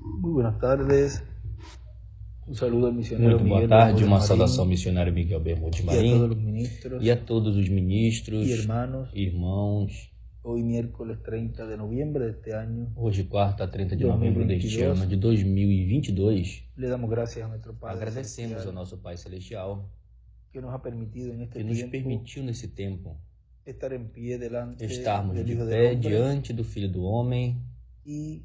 Muy buenas tardes. Un saludo al misionero Muito boa Miguel tarde, Bermúdez uma Marín saudação ao missionário Miguel Bermúdez y a todos Marim los ministros e a todos os ministros, y hermanos. irmãos. Hoy miércoles 30 de noviembre de este año, Hoje, quarta, 30 de novembro deste 2022, ano de 2022, le damos gracias a nuestro Padre agradecemos ao Celestial nosso Pai Celestial que nos ha permitido en este que nos tiempo permitiu nesse tempo estar en pie delante estarmos del de Hijo del pé Hombre diante do Filho do Homem y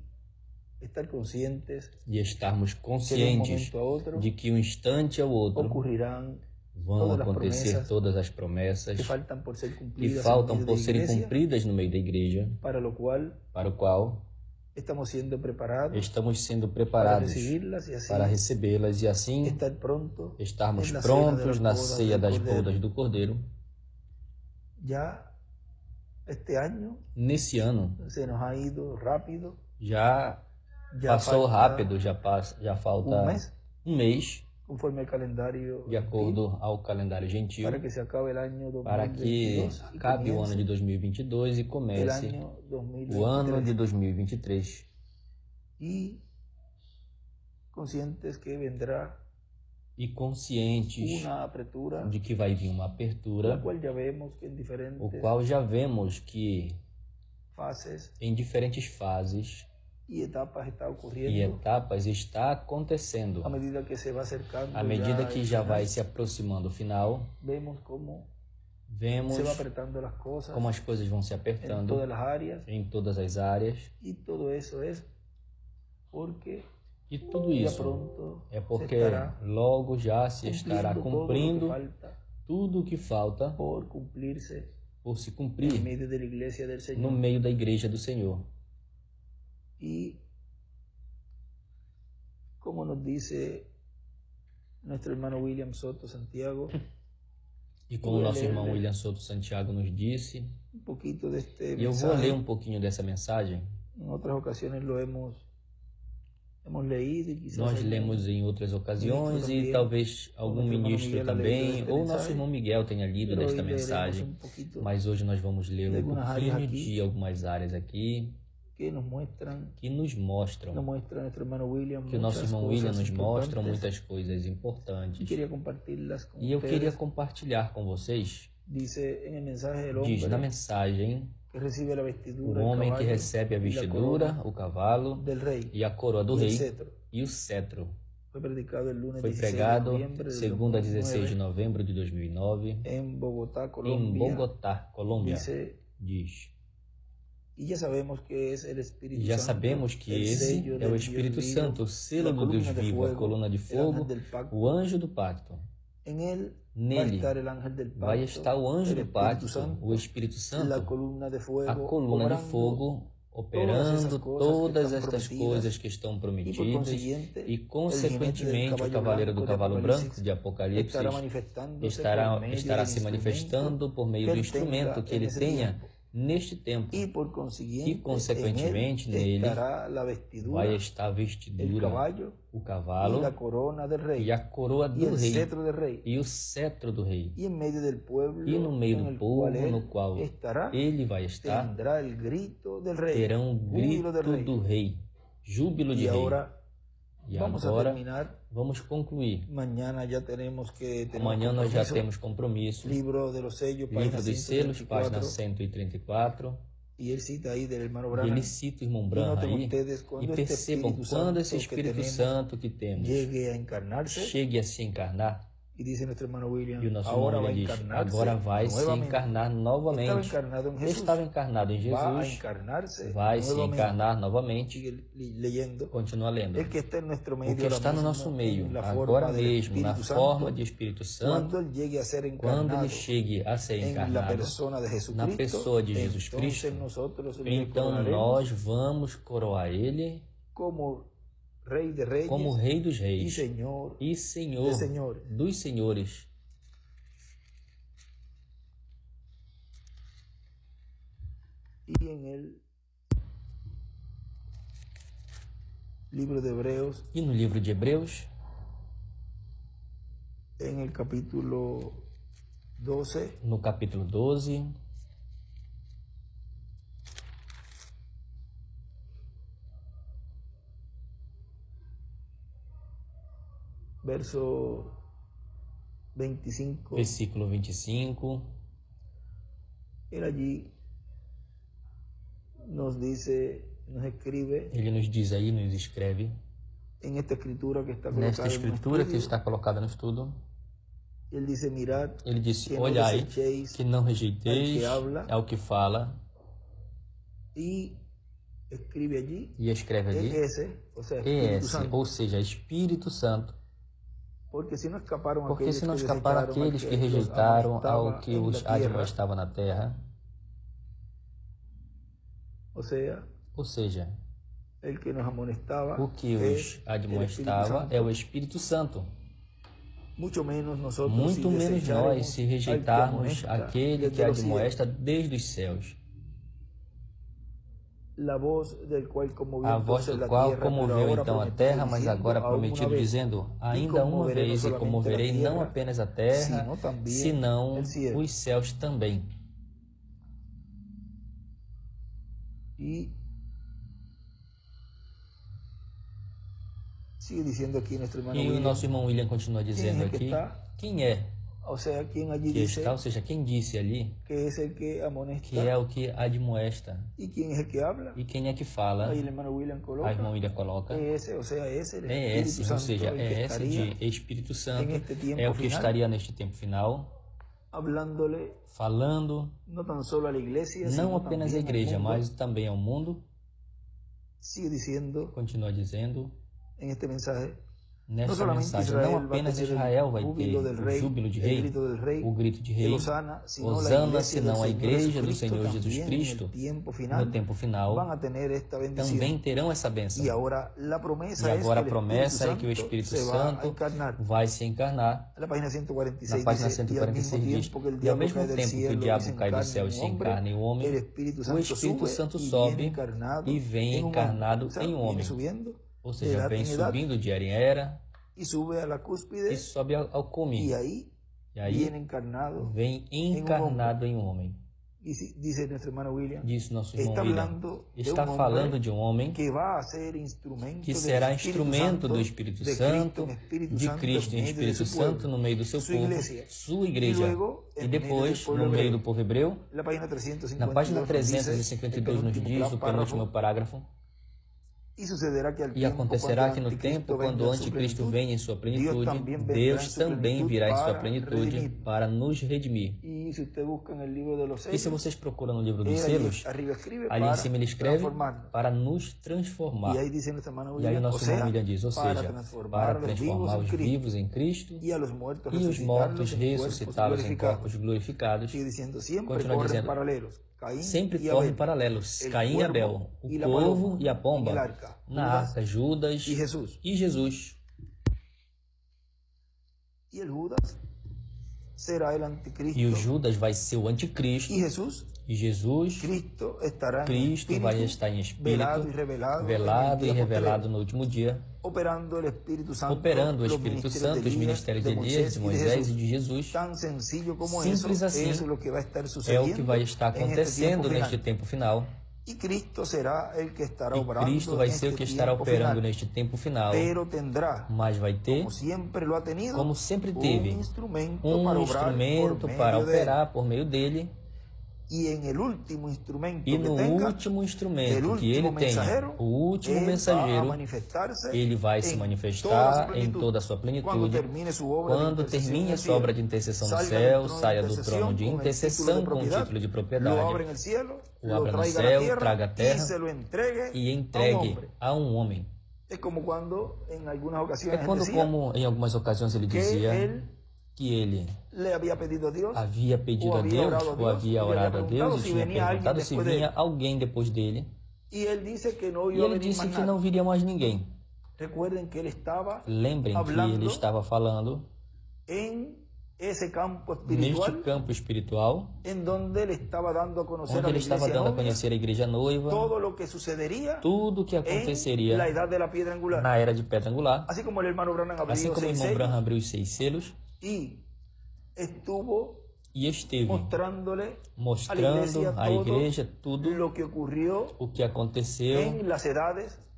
estar conscientes e estarmos que de un conscientes momento a otro de que um instante ao outro ocurrirán vão todas las acontecer promesas todas as promessas que faltan por ser que cumplidas en faltam medio por de la serem iglesia, cumpridas no meio da igreja, para lo cual para o qual estamos siendo preparados estamos sendo para preparados recibirlas y así para recebê-las e assim estar pronto estarmos en la cena de prontos las na bodas ceia del das Cordero. bodas do Cordeiro. Ya este año Nesse ano se nos ha ido rápido, já ya passou falta rápido, já falta un mes, um mês, conforme al calendario de acordo ao calendário gentil, para que se acabe el año para que 2022 y acabe o ano comience de 2022 e el comece año o ano 2023. de 2023. Y conscientes que vendrá E conscientes una apertura, de que vai vir uma la apertura, cual ya vemos que en o diferentes qual já vemos que fases em diferentes fases y etapas está e ocurriendo etapas está acontecendo. a medida que se va acercando À medida ya que el já final, vai se aproximando o final, vemos cómo vemos se va apretando las cosas como as coisas vão se en apertando todas las áreas, em todas as áreas. y todo eso es porque E tudo ya isso pronto é se porque estará logo já se estará cumpliendo cumprindo falta tudo o que falta por cumplirse por se en cumprir medio de la iglesia del no Señor. meio da igreja do Senhor. Y como nos dice nuestro hermano William Soto Santiago, E como Vou nosso ler, irmão ler. William Soto Santiago nos disse, un poquito de este e eu vou ler mensaje. um pouquinho dessa mensagem. En otras ocasiones lo hemos leído y quizás Nós algún lemos em outras ocasiões também, e talvez algum nosso irmão ministro Miguel ha leído também, esta ou nosso mensagem, irmão Miguel tenha lido pero desta hoy leeremos mensagem. un poquito Mas hoje nós vamos ler de um algumas áreas pouquinho aqui de algumas áreas aqui que nos muestra nuestro hermano William que o nosso muchas irmão William cosas nos mostra importantes, muitas coisas importantes. y quería compartirlas con E eu queria ustedes. compartilhar com vocês. Dice en el mensaje del Diz na hombre mensagem que recibe la o vestidura, el homem que caballo recebe a y la vestidura, corona o cavalo del rey e a coroa do y el rei cetro. e o cetro. Fue predicado el lunes Foi 16 de pregado noviembre del segunda 16 de 2009 novembro de 2009 en Bogotá, em Colombia. Bogotá, Colômbia. Dice, Diz. y ya sabemos que es el Espíritu E já Santo, sabemos que el esse sello é del o Dios Espírito vivo, Santo, o selo la do Deus columna de vivo, a fuego, coluna de el fogo, ángel del pacto. o anjo do pacto. En él va a Nele estar el ángel del pacto, vai estar o anjo el do Espíritu pacto, Santo, o Espírito la Santo, columna de a fuego, coluna de obrando fogo, operando todas estas coisas que estão y por prometidas consiguiente e, consequentemente, o cavaleiro do cavalo branco de Apocalipse estará se manifestando por meio do instrumento que ele tenha neste tempo. y por consiguiente, E, consequentemente, en él nele estará la vestidura, vai estar a el vestidura, caballo o y cavalo la corona del rey e a coroa y do el rei cetro del rey, e o cetro do rei. y en medio del pueblo E no meio en do el povo cual él no qual estará, ele vai estar, tendrá el grito del rey, terão um júbilo del grito rey. do rei, júbilo de Y rei. ahora E vamos a agora terminar. vamos concluir. Mañana ya tenemos Amanhã nós já compromiso. temos compromisso. Libro de los sellos, Livro página dos selos, 134, página 134. y él cita ahí del hermano E Branham. ele cita o irmão Y Branham noten aí. ustedes E cuando percebam, quando esse Espírito Santo que temos llegue a encarnarse, chegue a se encarnar, y dice nuestro hermano William, e o nosso ahora irmão va a William diz, encarnarse agora vai se nuevamente. encarnar Estaba novamente. encarnado en Jesús, Estava encarnado em va a Jesus, encarnarse vai se nuevamente. encarnar novamente. Sigue leyendo. Continua lendo. El que está en nuestro O medio que ahora está no mismo, nosso meio, en la agora forma del mesmo, na Espíritu forma Santo, de Espírito cuando Santo, él llegue a ser quando encarnado ele chegue a ser en la encarnado persona de na Jesucristo, pessoa de Jesus Cristo, entonces nosotros le então coronaremos nós vamos coroar ele como Rey de Reyes como Rei dos y Reis Señor e de Senhor señores. dos senhores. Y en el libro de Hebreos, E no livro de Hebreus, en el capítulo 12, no capítulo 12, Versículo 25. Él allí nos escribe. Ele nos diz aí, nos escreve. Nesta escritura que está colocada no estudo. Ele disse: mirad, ele disse: olhai, que não rejeiteis ao que fala. E escreve allí. Ou seja, Espírito Santo. Porque se não escaparam aqueles que rejeitaram ao que os admoestava na terra. Ou seja, o que os admoestava é o Espírito Santo. Muito menos nós se rejeitarmos aquele que admoesta desde os céus. A voz do qual comoveu então a terra, mas agora prometido, dizendo: ainda uma vez e comoverei não apenas a terra, senão os céus também. E o nosso irmão William continua dizendo aqui: quem é que está, ou seja, quem disse ali que é o que admoesta. E quem é que fala? Aí o irmão William coloca: é esse, ou seja, é esse de Espírito Santo, é o que estaria neste tempo final, falando não apenas à igreja, mas também ao mundo. Continua dizendo nesta mensagem: não apenas Israel vai ter o júbilo de rei, o grito de rei, Hosana, senão a igreja do Senhor Jesus Cristo, no tempo final, também terão essa bênção. E agora a promessa é que o Espírito Santo vai se encarnar. Na página 146 diz: e ao mesmo tempo que o diabo cai do céu e se encarna em um homem, o Espírito Santo sobe e vem encarnado em um homem. Ou seja, vem subindo de era em era e sobe ao cume. E aí vem encarnado em um homem. Diz nosso irmão William: está falando de um homem que será instrumento do Espírito Santo, de Cristo em Espírito Santo no meio do seu povo, sua igreja. E depois, no meio do povo hebreu, na página 352 nos diz, o penúltimo parágrafo: e acontecerá que no tempo, quando o anticristo vem em sua plenitude, Deus também virá em sua plenitude para nos redimir. E se vocês procuram no livro dos selos, ali em cima ele escreve: para nos transformar. E aí o nosso irmão William diz: ou seja, para transformar os vivos em Cristo e os mortos ressuscitá-los em corpos glorificados. Continua dizendo: sempre correm paralelos, Caim e Abel, o corvo e a pomba, na arca Judas e Jesus. E o Judas vai ser o anticristo. E Jesus, Cristo vai estar em espírito, velado e revelado no último dia, operando o Espírito Santo, os ministérios de Elias, de Moisés e de Jesus. Simples assim é o que vai estar acontecendo neste tempo final. E Cristo vai ser o que estará operando neste tempo final, mas vai ter, como sempre teve, um instrumento para operar por meio dele. E no último instrumento que ele tenha, o último mensageiro, ele vai se manifestar em toda a sua plenitude. Quando termine a sua obra de intercessão no céu, saia do trono de intercessão com o título de propriedade, o abra no céu, traga a terra e entregue a um homem. É quando em algumas ocasiões ele dizia que ele havia pedido a Deus, ou havia orado a Deus, e tinha perguntado se vinha alguém depois dele. E ele disse que não viria mais ninguém. Lembrem que ele estava falando neste campo espiritual, onde ele estava dando a conhecer a igreja noiva, tudo o que aconteceria na era de pedra angular, assim como o irmão Branham abriu os 6 selos, e esteve mostrando à igreja tudo o que aconteceu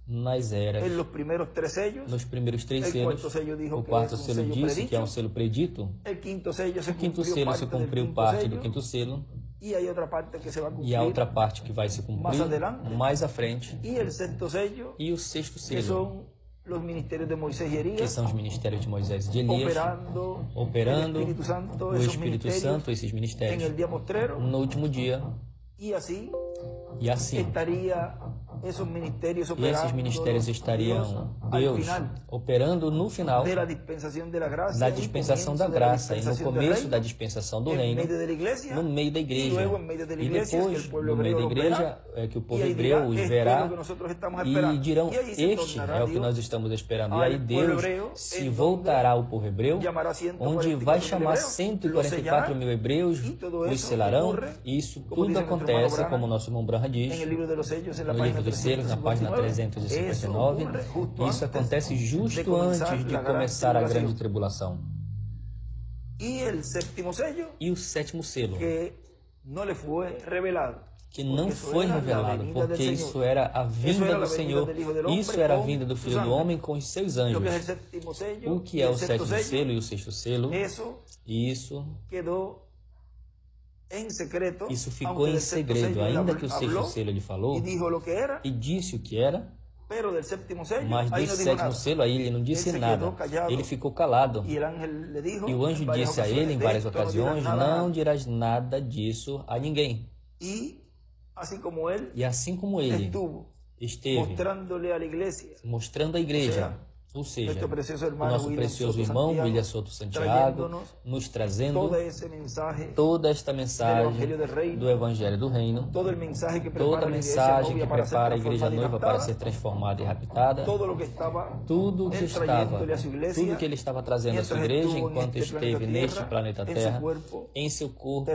nas eras. En los primeros 3 sellos, nos primeiros 3 el selos, cuarto sello dijo o que quarto es un selo sello disse predicho, que é um selo predito, el quinto sello se o quinto cumplió selo se parte del cumpriu quinto parte sello, do quinto selo, y hay otra parte que se va a e a cumplir outra parte que vai se cumprir adelante. mais à frente, y el sexto sello, e o sexto que selo, son los ministerios de Moisés y que Elías, são os ministérios de Moisés e de Elias, operando operando el Espíritu Santo, o esos Espírito Santo, esses en ministérios, el día postrero, no último dia, y así e assim, estaría esos ministerios e operando esses ministérios estariam, Deus, operando no final de la dispensación de la gracia, da dispensação da graça e no começo da dispensação do reino, medio de la iglesia, no meio da igreja, luego en medio de la e iglesia, depois que el pueblo no meio da hebreo los igreja verá, é que o povo y ahí hebreu dirá, os "Esto es verá lo que nosotros estamos e esperando". dirão, Y ahí se este tornará é o que Dios nós estamos esperando. E al aí pueblo Deus hebreo, se en voltará ao povo hebreu, llamará onde 144 vai mil chamar hebreos, 144 mil hebreus, y todo os eso selarão, ocurre, e isso como tudo dice nuestro acontece, hermano como o nosso irmão Branham diz, en el libro de los sellos, en la no página livro dos selos, na página 359, 359, isso acontece justo antes de começar a grande tribulação. Y el séptimo sello, E o sétimo selo, que no le fue revelado, que não foi revelado, porque isso era a vinda do Senhor, isso era a vinda do Filho do Homem com os seus anjos. O que é o sétimo selo e o sexto selo? Isso ficou em segredo, ainda que o sexto selo ele falou e disse o que era, mas do sétimo selo aí ele não disse nada, ele ficou calado. E o anjo disse a ele em várias ocasiões, não dirás nada disso a ninguém. E assim como ele esteve mostrando à igreja, ou seja, o nosso precioso irmão William Soto Santiago, nos trazendo toda esta mensagem do Evangelho do Reino, toda a mensagem que prepara a igreja noiva para ser transformada e raptada, tudo que ele estava trazendo à sua igreja enquanto esteve neste planeta Terra, em seu corpo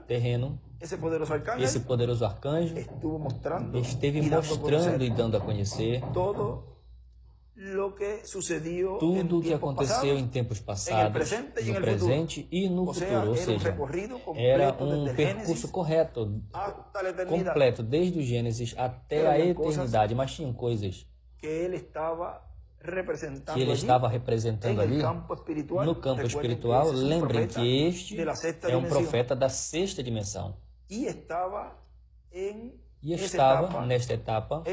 terreno. Esse poderoso arcanjo esteve mostrando e dando a conhecer tudo o que aconteceu em tempos passados, no presente e no futuro. Ou seja, era um percurso correto, completo, desde o Gênesis até a eternidade. Mas tinham coisas que ele estava representando ali no campo espiritual. Lembrem que este é um profeta da sexta dimensão. E estava nesta etapa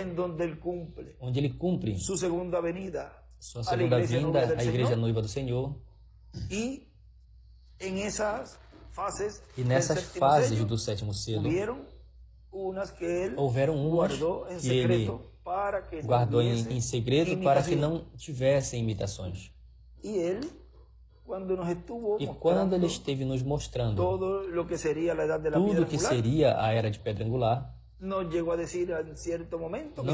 onde ele cumpre sua segunda vinda, a igreja noiva do Senhor. E nessas fases do sétimo selo, houveram umas que ele guardou em segredo para que não tivessem imitações. E quando ele esteve nos mostrando tudo o que seria a Era de Pedra Angular, não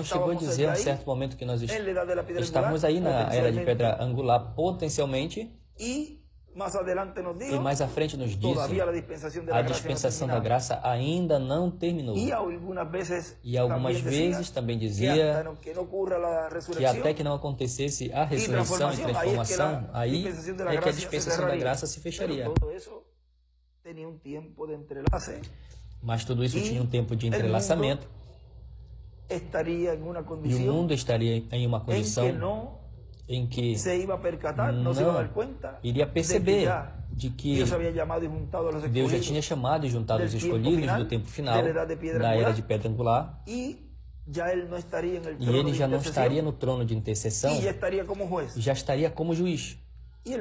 chegou a dizer em certo momento que nós estávamos aí na Era de Pedra Angular potencialmente, e mais à frente nos disse a dispensação da graça ainda não terminou. E algumas vezes também dizia que até que não acontecesse a ressurreição e transformação, aí é que a dispensação da graça se fecharia. Mas tudo isso tinha um tempo de entrelaçamento, e o mundo estaria em uma condição em que não iria perceber de que Deus já tinha chamado e juntado os escolhidos do tempo final, da Era de Pedra Angular, e ele já não estaria no trono de intercessão, já estaria como juiz. E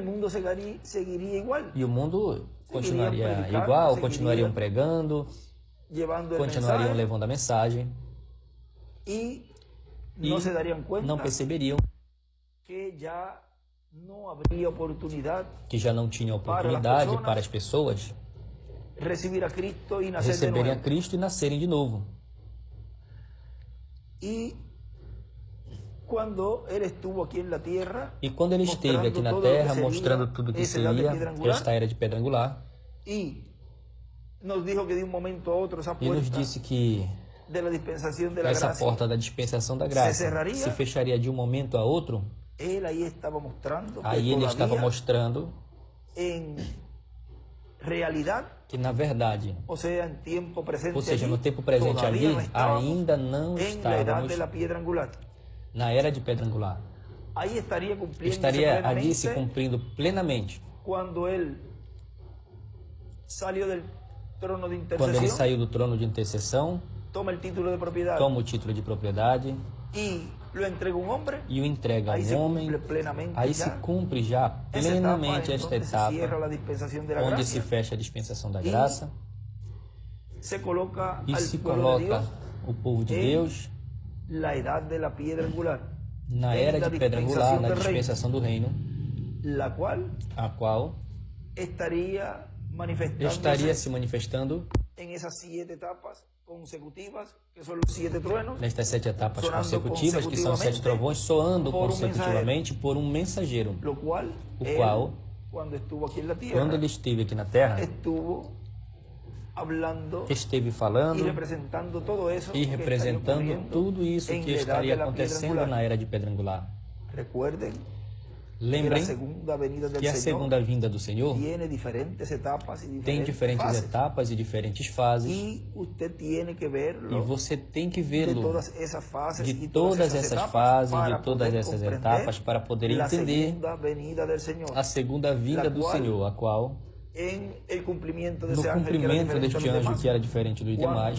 o mundo continuaria igual, continuariam pregando, continuariam levando a mensagem, e não perceberiam que já não tinha oportunidade para as pessoas receberem a Cristo e nascerem de novo. E quando ele esteve aqui na Terra, mostrando tudo o que seria esta Era de Pedra Angular, e nos disse que essa porta da dispensação da graça se fecharia de um momento a outro. Aí ele estava mostrando que na verdade, ou seja, no tempo presente ali, ainda não estávamos na era de pedra angular. Estaria ali se cumprindo plenamente quando ele saiu do trono de intercessão, toma o título de propriedade e o entrega a um homem. Aí se cumpre já plenamente esta etapa onde se fecha a dispensação da graça e se coloca o povo de Deus na era de pedra angular, na dispensação do reino, a qual estaria se manifestando nestas 7 etapas consecutivas, que são 7 trovões, soando consecutivamente por um mensageiro, o qual, quando ele esteve aqui na terra, esteve falando e representando tudo isso que estaria acontecendo na era de pedra angular. Lembrem que a segunda vinda do Senhor tem diferentes etapas e diferentes fases, e você tem que vê-lo de todas essas fases, de todas essas etapas, para poder entender a segunda vinda do Senhor, a qual, no cumprimento deste anjo que era diferente dos demais,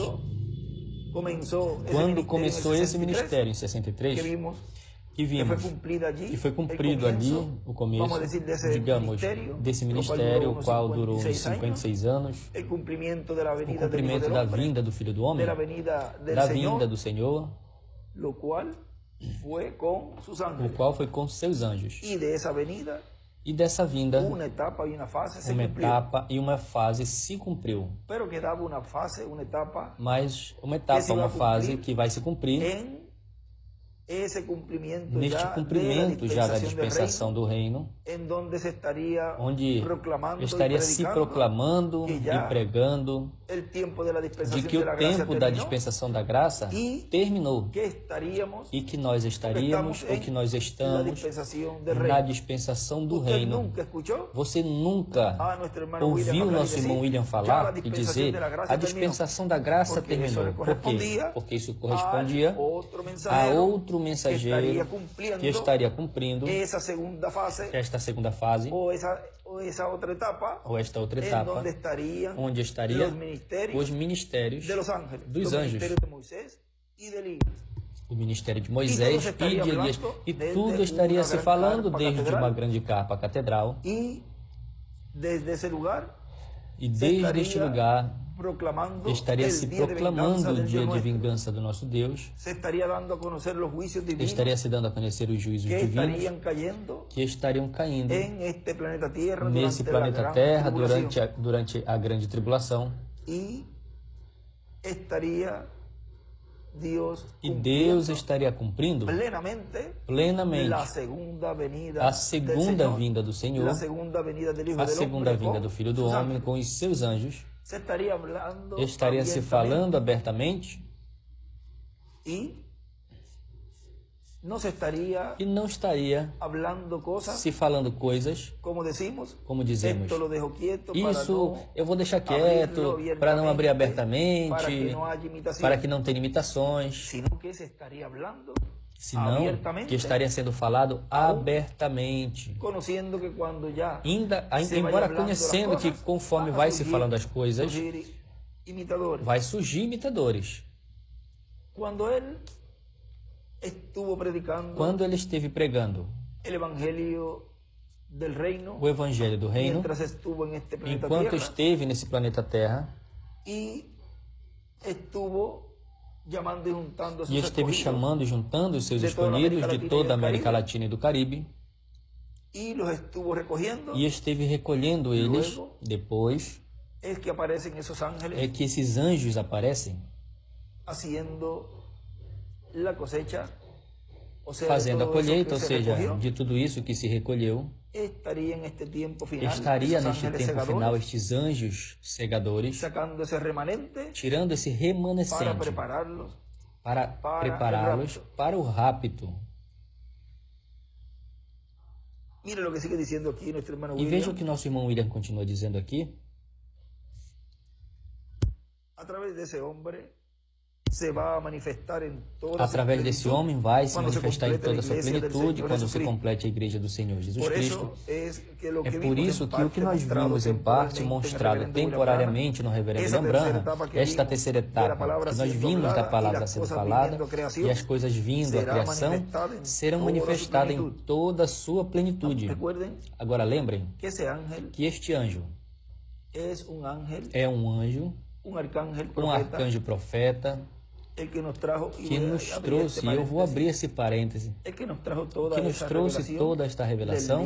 quando começou esse ministério em 63, que vimos que foi cumprido ali o começo, digamos, desse ministério, o qual durou uns 56 anos, o cumprimento da vinda do Filho do Homem, da vinda do Senhor, o qual foi com seus anjos. E dessa vinda, uma etapa e uma fase se cumpriu. Mas uma etapa, uma fase que vai se cumprir neste cumprimento já da dispensação do reino, onde estaria se proclamando e pregando de que o tempo da dispensação da graça terminou e que nós estaríamos ou que nós estamos na dispensação do reino. Você nunca ouviu nosso irmão William falar e dizer a dispensação da graça terminou. Por quê? Porque isso correspondia a outro mensageiro que estaria cumprindo esta segunda fase ou esta outra etapa onde estariam os ministérios dos anjos, o ministério de Moisés e de Elias, e tudo estaria se falando desde uma grande carpa catedral, e desde este lugar estaria se proclamando o dia de vingança do nosso Deus, estaria se dando a conhecer os juízos divinos que estariam caindo nesse planeta Terra durante a grande tribulação, e Deus estaria cumprindo plenamente a segunda vinda do Senhor, a segunda vinda do Filho do Homem com os seus anjos. Estaria se falando abertamente e não estaria se falando coisas, como dizemos, isso eu vou deixar quieto para não abrir abertamente, para que não tenha imitações, senão que estaria sendo falado abertamente, embora conhecendo que conforme vai se falando as coisas, vai surgir imitadores. Quando ele esteve pregando o Evangelho do Reino, enquanto esteve nesse planeta Terra, e esteve chamando e juntando os seus escolhidos de toda a América Latina e do Caribe, e esteve recolhendo eles. Depois é que esses anjos aparecem fazendo a colheita, ou seja, de tudo isso que se recolheu. Estaria neste tempo final estes anjos segadores tirando esse remanescente para prepará-los para o rapto. E veja o que nosso irmão William continua dizendo aqui. através desse homem, vai se manifestar em toda a sua plenitude quando se complete a igreja do Senhor Jesus Cristo. É por isso que o que nós vimos em parte mostrado temporariamente no reverendo William Branham, esta terceira etapa, que nós vimos da palavra sendo falada e as coisas vindo à criação, serão manifestadas em toda a sua plenitude. Agora lembrem que este anjo é um anjo, um arcanjo profeta, que nos trouxe, e eu vou abrir esse parêntese, que nos trouxe toda esta revelação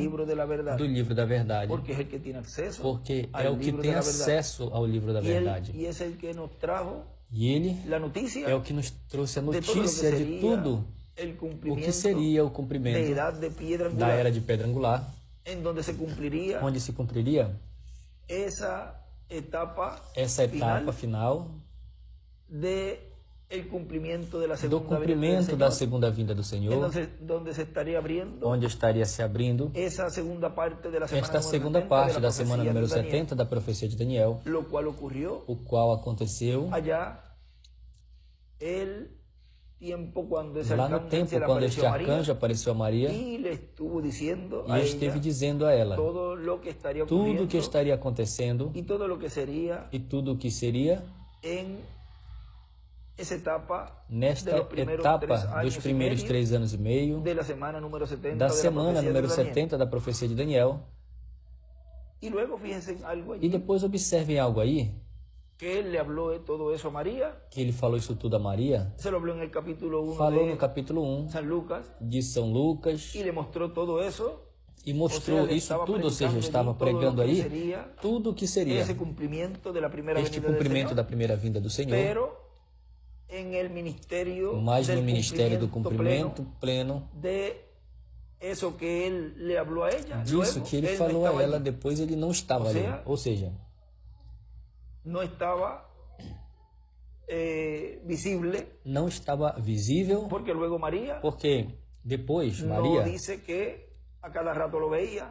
do livro da verdade, porque é o que tem acesso ao livro da verdade. E ele é o que nos trouxe a notícia de tudo o que seria o cumprimento da era de pedra angular, onde se cumpriria essa etapa final do cumprimento da segunda vinda do Senhor, onde estaria se abrindo esta segunda parte da semana número 70 da profecia de Daniel, o qual aconteceu lá no tempo quando este arcanjo apareceu a Maria e esteve dizendo a ela tudo o que estaria acontecendo e tudo o que seria nesta etapa dos primeiros 3 anos e meio da semana número 70 da profecia de Daniel. E depois observem algo aí, que ele falou isso tudo a Maria, falou no capítulo 1 de São Lucas, e mostrou isso tudo, ou seja, estava pregando aí tudo o que seria este cumprimento da primeira vinda do Senhor, mas no ministério do cumprimento pleno disso que ele falou a ela, depois ele não estava ali, ou seja, não estava visível, porque depois Maria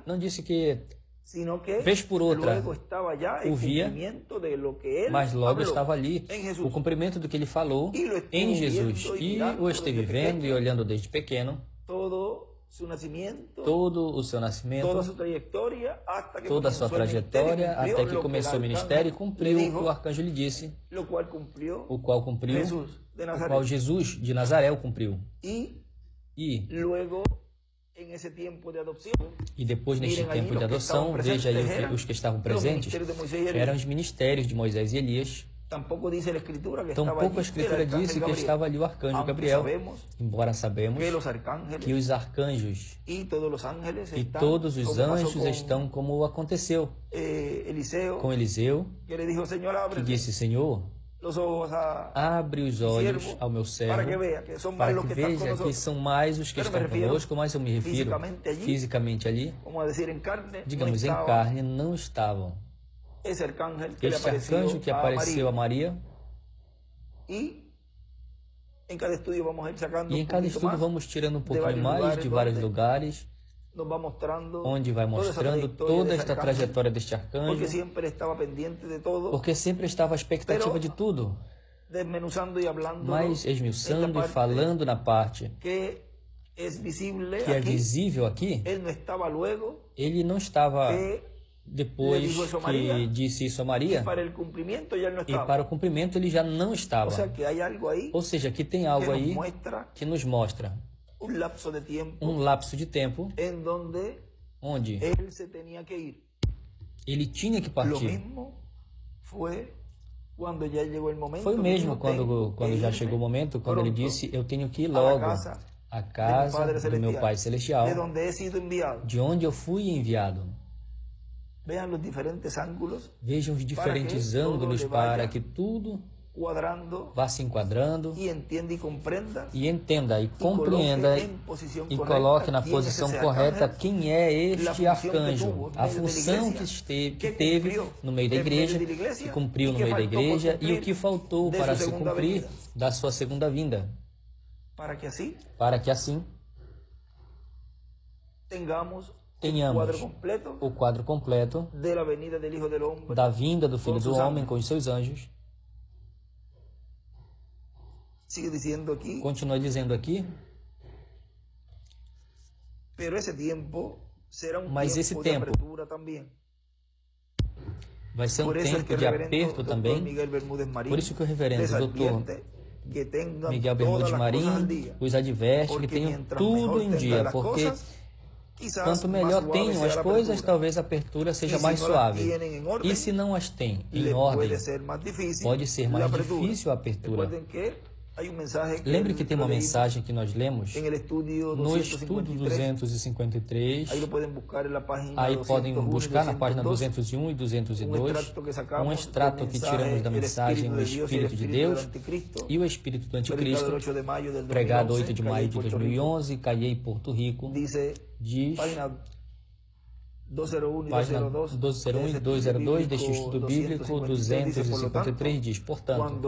não disse que vez por outra o via, mas logo estava ali o cumprimento do que ele falou em Jesus, e o esteve vendo e olhando desde pequeno todo o seu nascimento, toda a sua trajetória, até que começou o ministério e cumpriu o que o arcanjo lhe disse, o qual Jesus de Nazaré cumpriu. E depois, neste tempo de adoção, veja aí os que estavam presentes, eram os ministérios de Moisés e Elias. Tampouco a Escritura disse que estava ali o arcanjo Gabriel, embora sabemos que os arcanjos e todos os anjos estão como aconteceu com Eliseu, que disse: Senhor, abre os olhos ao meu servo, para que veja que são mais os que estão conosco, mas eu me refiro fisicamente ali, digamos, em carne, não estavam. Este arcanjo que apareceu a Maria, e em cada estudo vamos tirando um pouquinho mais de vários lugares, onde vai mostrando toda esta trajetória deste arcanjo, porque sempre estava à expectativa de tudo, mas esmiuçando e falando na parte que é visível aqui, ele não estava depois que disse isso a Maria, e para o cumprimento ele já não estava. Ou seja, que tem algo aí que nos mostra um lapso de tempo onde ele tinha que partir. Foi o mesmo quando já chegou o momento, quando ele disse: eu tenho que ir logo à casa do meu Pai Celestial, de onde eu fui enviado. Vejam os diferentes ângulos para que tudo vá se enquadrando e entenda e compreenda e coloque na posição correta quem é este arcanjo, a função que teve no meio da igreja, que cumpriu no meio da igreja, e o que faltou para se cumprir da sua segunda vinda, para que assim tenhamos o quadro completo da vinda do Filho do Homem com os seus anjos, Continua dizendo aqui. Mas esse tempo vai ser um tempo de aperto também. Por isso que o reverendo doutor Miguel Bermúdez Marim os adverte que tenham tudo em dia, porque quanto melhor tenham as coisas, talvez a apertura seja mais suave. E se não as tem em ordem, pode ser mais difícil a apertura. Lembre que tem uma mensagem que nós lemos no estudo 253, aí podem buscar na página 201 e 202, um extrato que tiramos da mensagem O Espírito de Deus e o Espírito do Anticristo, pregado 8 de maio de 2011, Cayey, Porto Rico, diz... Página 201 e 202 deste estudo bíblico 253 diz, portanto,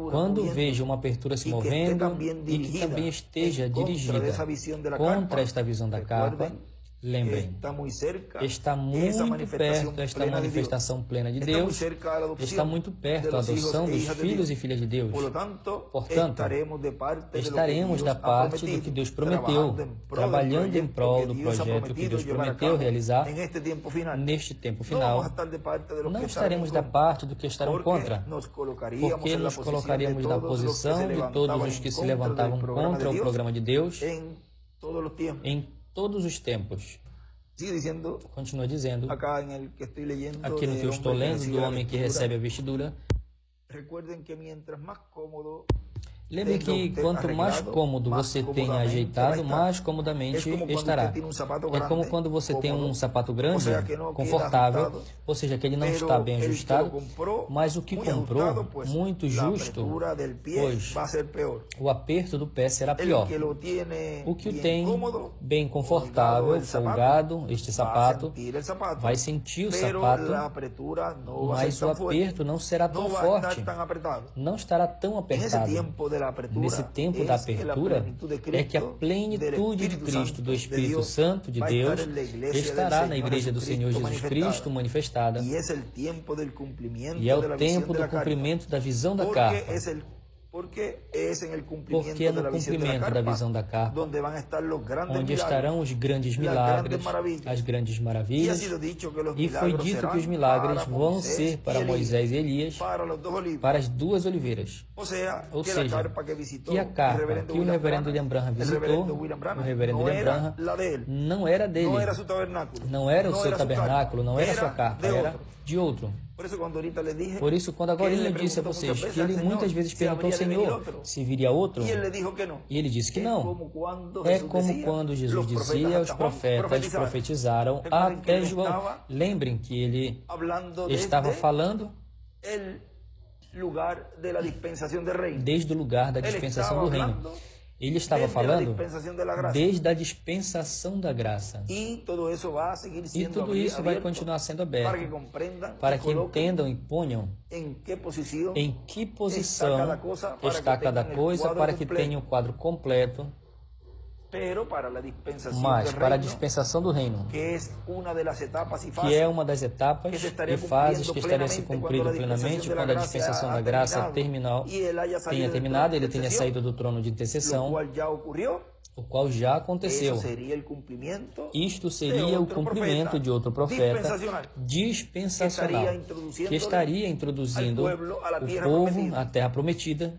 quando veja uma apertura se movendo e que também esteja dirigida contra esta visão da capa, lembrem, está muito perto esta manifestação plena de Deus, está muito perto a adoção dos filhos e filhas de Deus. Portanto, estaremos da parte do que Deus prometeu, trabalhando em prol do projeto que Deus prometeu realizar neste tempo final. Não estaremos da parte do que estarão contra, porque nos colocaríamos na posição de todos os que se levantavam contra o programa de Deus em todos os tempos. Continua dizendo, aqui no que eu estou lendo, do homem que recebe a vestidura. Lembre que quanto mais cômodo você tenha ajeitado, mais comodamente estará. É como quando você tem um sapato grande, confortável, ou seja, que ele não está bem ajustado, mas o que comprou, muito justo, pois o aperto do pé será pior. O que o tem bem confortável, folgado, este sapato, vai sentir o sapato, mas o aperto não será tão forte, não estará tão apertado. Nesse tempo da apertura é que a plenitude de Cristo, do Espírito Santo de Deus, estará na Igreja do Senhor Jesus Cristo manifestada. E é o tempo do cumprimento da visão da carta. Porque é no cumprimento da visão da carta onde estarão os grandes milagres, as grandes maravilhas, e foi dito que os milagres vão ser para Moisés e Elias, para as duas oliveiras. Ou seja, que a carta que o reverendo William Branham visitou, o reverendo William Branham, não era dele, não era o seu tabernáculo, não era a sua carta, era de outro. Por isso, quando agora ele disse a vocês que ele muitas vezes perguntou ao Senhor se viria outro, e ele disse que não. É como quando Jesus dizia, os profetas profetizaram até João. Lembrem que ele estava falando desde o lugar da dispensação do reino. Ele estava falando desde a dispensação da graça. E tudo isso vai continuar sendo aberto para que entendam e ponham em que posição está cada coisa para que tenham o quadro completo. Mas para a dispensação do reino, que é uma das etapas e fases que estaria se cumprindo plenamente quando a dispensação da graça tenha terminado, ele tenha saído do trono de intercessão, o qual já aconteceu. Isto seria o cumprimento de outro profeta dispensacional, que estaria introduzindo o povo à terra prometida.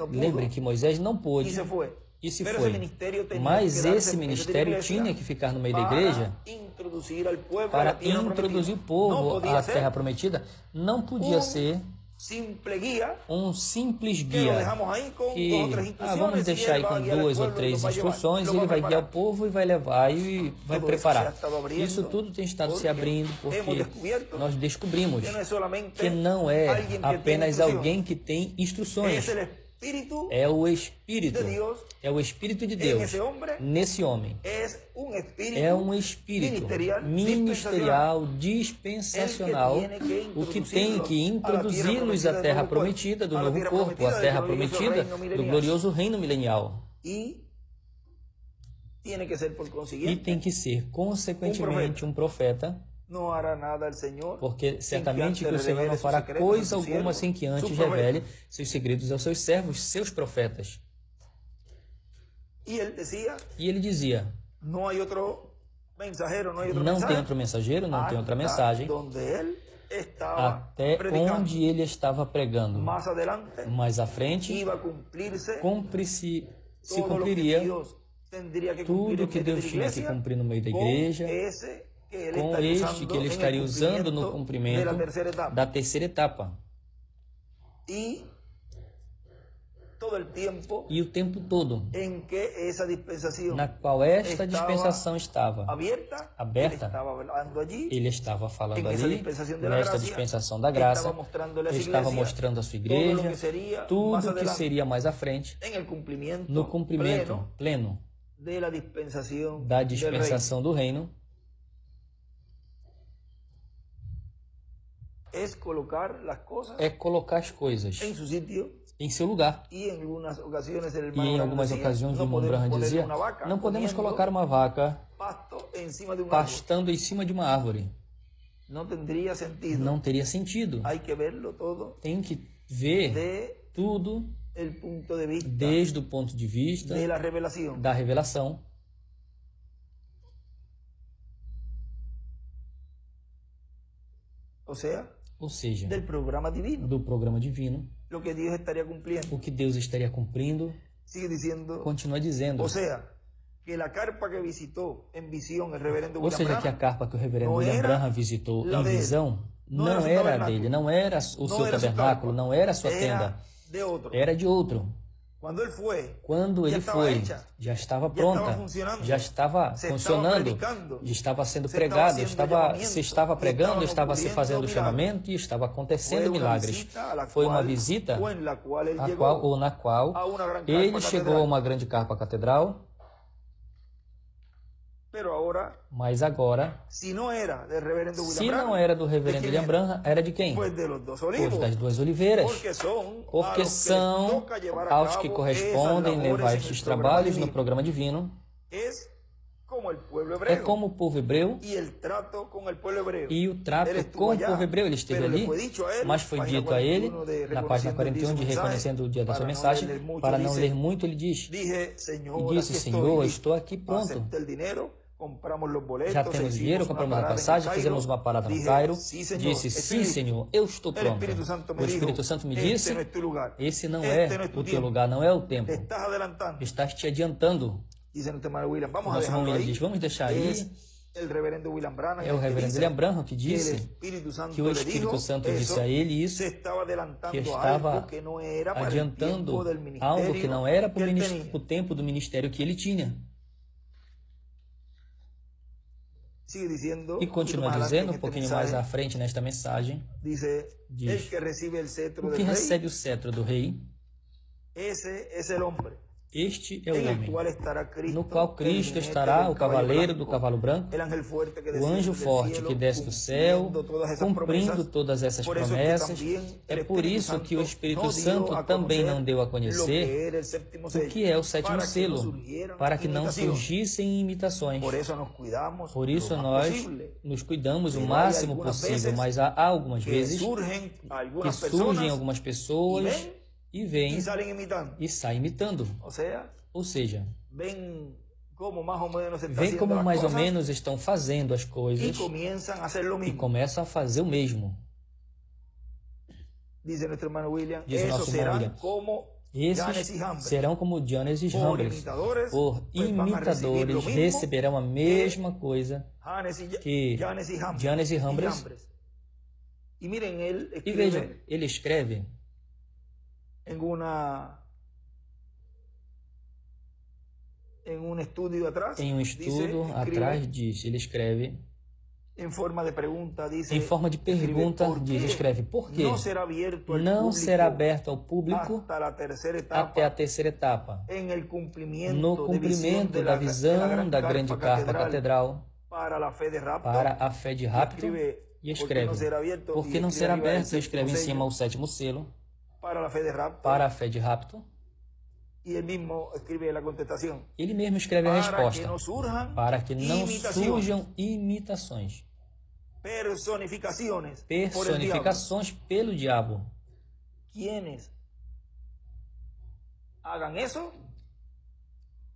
Lembrem que Moisés não pôde e se foi. Mas esse ministério tinha que ficar no meio da igreja para introduzir o povo à terra prometida. Não podia ser um simples guia que vamos deixar aí com 2 ou 3 instruções, ele vai guiar o povo e vai levar e vai preparar. Isso tudo tem estado se abrindo porque nós descobrimos que não é apenas alguém que tem instruções. É o Espírito de Deus nesse homem. É um espírito ministerial, dispensacional, o que tem que introduzi-los à terra prometida do novo corpo, à terra prometida do glorioso reino milenial. E tem que ser, consequentemente, um profeta porque certamente que o Senhor não fará coisa alguma sem que antes revele seus segredos aos seus servos, seus profetas. E ele dizia, não tem outro mensageiro, não tem outra mensagem, até onde ele estava pregando. Mais à frente, se cumpriria tudo que Deus tinha que cumprir no meio da igreja, com este que ele estaria usando no cumprimento da terceira etapa. E o tempo todo na qual esta dispensação estava aberta, ele estava falando ali, nesta dispensação da graça, ele estava mostrando a sua igreja tudo que seria mais à frente, no cumprimento pleno da dispensação do reino. É colocar as coisas em seu lugar. E em algumas ocasiões o irmão Branham dizia, não podemos colocar uma vaca pastando em cima de uma árvore. Não teria sentido. Tem que ver tudo desde o ponto de vista da revelação. Ou seja, do programa divino, o que Deus estaria cumprindo, continua dizendo, ou seja, que a carpa que o reverendo William Branham visitou em visão, não era dele, não era o seu tabernáculo, não era a sua tenda, era de outro. Quando ele foi, já estava pronta, já estava funcionando, já estava sendo pregado, se estava pregando, estava se fazendo o chamamento e estava acontecendo milagres. Foi uma visita na qual ele chegou a uma grande carpa catedral. Mas agora, se não era do reverendo William Branham, era de quem? Os das duas oliveiras, porque são aos que correspondem levar estes trabalhos no programa divino. É como o povo hebreu, e o trato com o povo hebreu, ele esteve ali, mas foi dito a ele, na página 41 de Reconhecendo o Dia da Sua Mensagem, para não ler muito, ele disse, Senhor, estou aqui pronto. Já temos dinheiro, compramos a passagem, fizemos uma parada no Cairo. Disse, sim, Senhor, eu estou pronto. O Espírito Santo me disse, esse não é o teu lugar, não é o tempo. Estás te adiantando. O nosso irmão William diz, vamos deixar aí. É o reverendo William Branham que disse que o Espírito Santo disse a ele isso, que estava adiantando algo que não era para o tempo do ministério que ele tinha. E continua dizendo, um pouquinho mais à frente nesta mensagem, diz, o que recebe o cetro do rei, este é o homem, no qual Cristo estará, o cavaleiro do cavalo branco, o anjo forte que desce do céu, cumprindo todas essas promessas. É por isso que o Espírito Santo também não deu a conhecer o que é o sétimo selo, para que não surgissem imitações. Por isso nós nos cuidamos o máximo possível, mas há algumas vezes que surgem algumas pessoas e vêm e saem imitando. Ou seja, vem como mais ou menos estão fazendo as coisas e começam a fazer o mesmo. Diz o nosso irmão William, esses serão como Jannes e Jambres. Por imitadores receberão a mesma coisa que Jannes e Jambres. E vejam, ele escreve em um estudo atrás diz, ele escreve em forma de pergunta, escreve, por quê não será aberto ao público até a terceira etapa, no cumprimento da visão da grande carpa catedral para a fé de rapto, e escreve, por que não será aberto, e escreve em cima o sétimo selo, para a fé de rapto. Ele mesmo escreve a resposta, para que não surjam imitações. personificações pelo diabo. Quienes hagan eso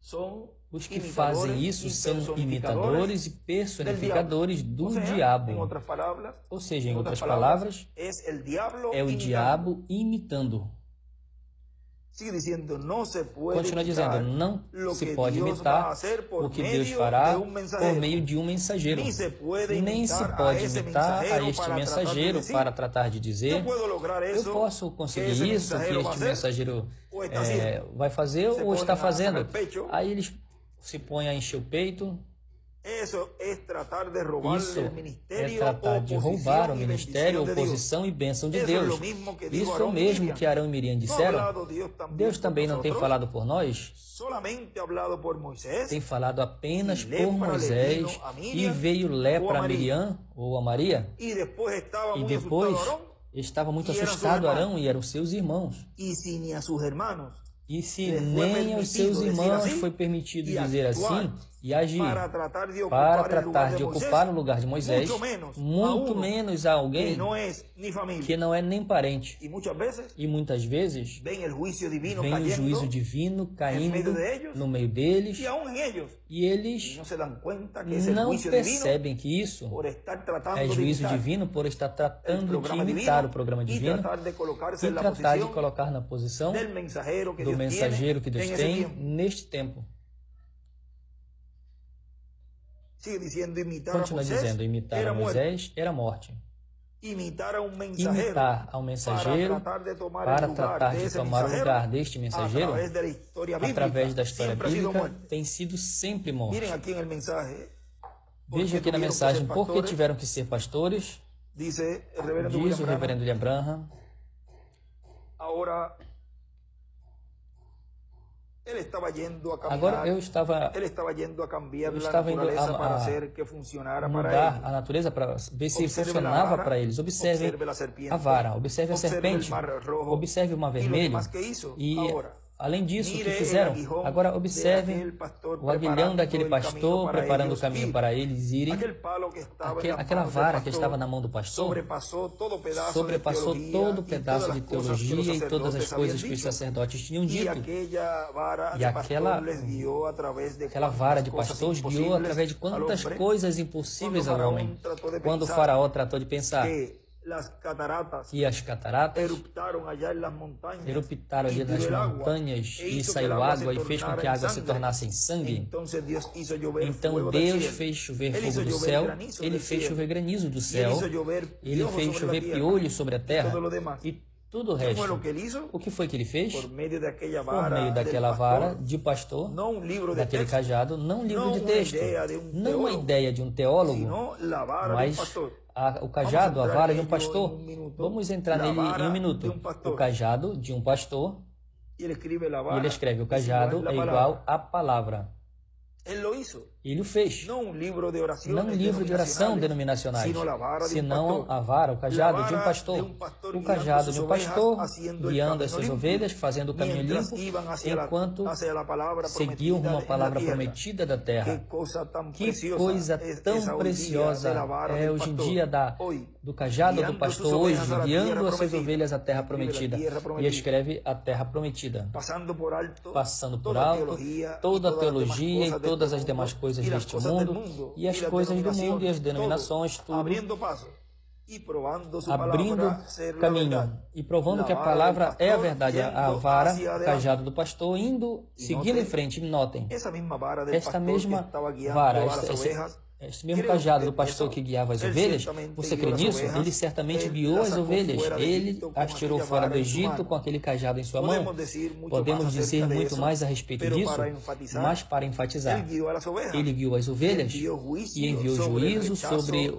son os que fazem isso são imitadores e personificadores do diabo. Ou seja, em outras palavras, é o diabo imitando. Continua dizendo, não se pode imitar o que Deus fará por meio de um mensageiro. Nem se pode imitar a este mensageiro para tratar de dizer, eu posso conseguir isso que este mensageiro vai fazer ou está fazendo. Aí eles se põem a encher o peito. Isso é tratar de roubar o ministério, oposição e bênção de Deus. Isso mesmo que Arão e Miriam disseram. Deus também não tem falado por nós, tem falado apenas por Moisés, e veio lepra a Miriam ou a Maria, e depois estava muito assustado Arão e eram seus irmãos. E se nem aos seus irmãos foi permitido dizer assim e agir para tratar de ocupar o lugar de Moisés, muito menos a alguém que não é nem parente. E muitas vezes vem o juízo divino caindo no meio deles e eles não percebem que isso é juízo divino por estar tratando de imitar o programa divino e tratar de colocar na posição do mensageiro que Deus tem neste tempo. Continua dizendo, imitar a Moisés era morte. Imitar a um mensageiro para tratar de tomar o lugar deste mensageiro, através da história bíblica, tem sido sempre morte. Veja aqui na mensagem, por que tiveram que ser pastores? Diz o reverendo William Branham. Agora eu estava indo a mudar a natureza para ver se funcionava para eles. Observe a vara, observe a serpente, observe o mar vermelho e, além disso, o que fizeram? Agora observe o aguilhão daquele pastor preparando o caminho para eles irem. Aquela vara que estava na mão do pastor sobrepassou todo o pedaço de teologia e todas as coisas que os sacerdotes tinham dito. E aquela vara de pastor os guiou através de quantas coisas impossíveis ao homem. Quando o faraó tratou de pensar que as cataratas eruptaram ali nas montanhas e saiu água e fez com que a água se tornasse em sangue. Então Deus fez chover fogo do céu, Ele fez chover granizo do céu, Ele fez chover piolhos sobre a terra e tudo o resto. O que foi que Ele fez? Por meio daquela vara de pastor, daquele cajado, não um livro de texto, não uma ideia de um teólogo, mas o cajado, a vara de um pastor. Vamos entrar nele em um minuto. O cajado de um pastor, e ele escreve, o cajado é igual à palavra. Ele o fez. Não um livro de oração denominacionais, senão a vara, o cajado de um pastor. O cajado de um pastor guiando as suas ovelhas, fazendo o caminho limpo, enquanto seguiam uma palavra prometida da terra. Que coisa tão preciosa é hoje em dia do cajado do pastor hoje, guiando as suas ovelhas à terra prometida. E escreve a terra prometida, passando por alto toda a teologia e todas as demais coisas deste mundo e as coisas do mundo e as denominações, tudo, abrindo caminho e provando que a palavra é a verdade. A vara, o cajado do pastor, seguindo em frente. Notem, esta mesma vara, este mesmo cajado do pastor que guiava as ovelhas, você crê nisso? Ele certamente guiou as ovelhas. Ele as tirou fora do Egito com aquele cajado em sua mão. Podemos dizer muito mais a respeito disso, mas para enfatizar, ele guiou as ovelhas e enviou juízo sobre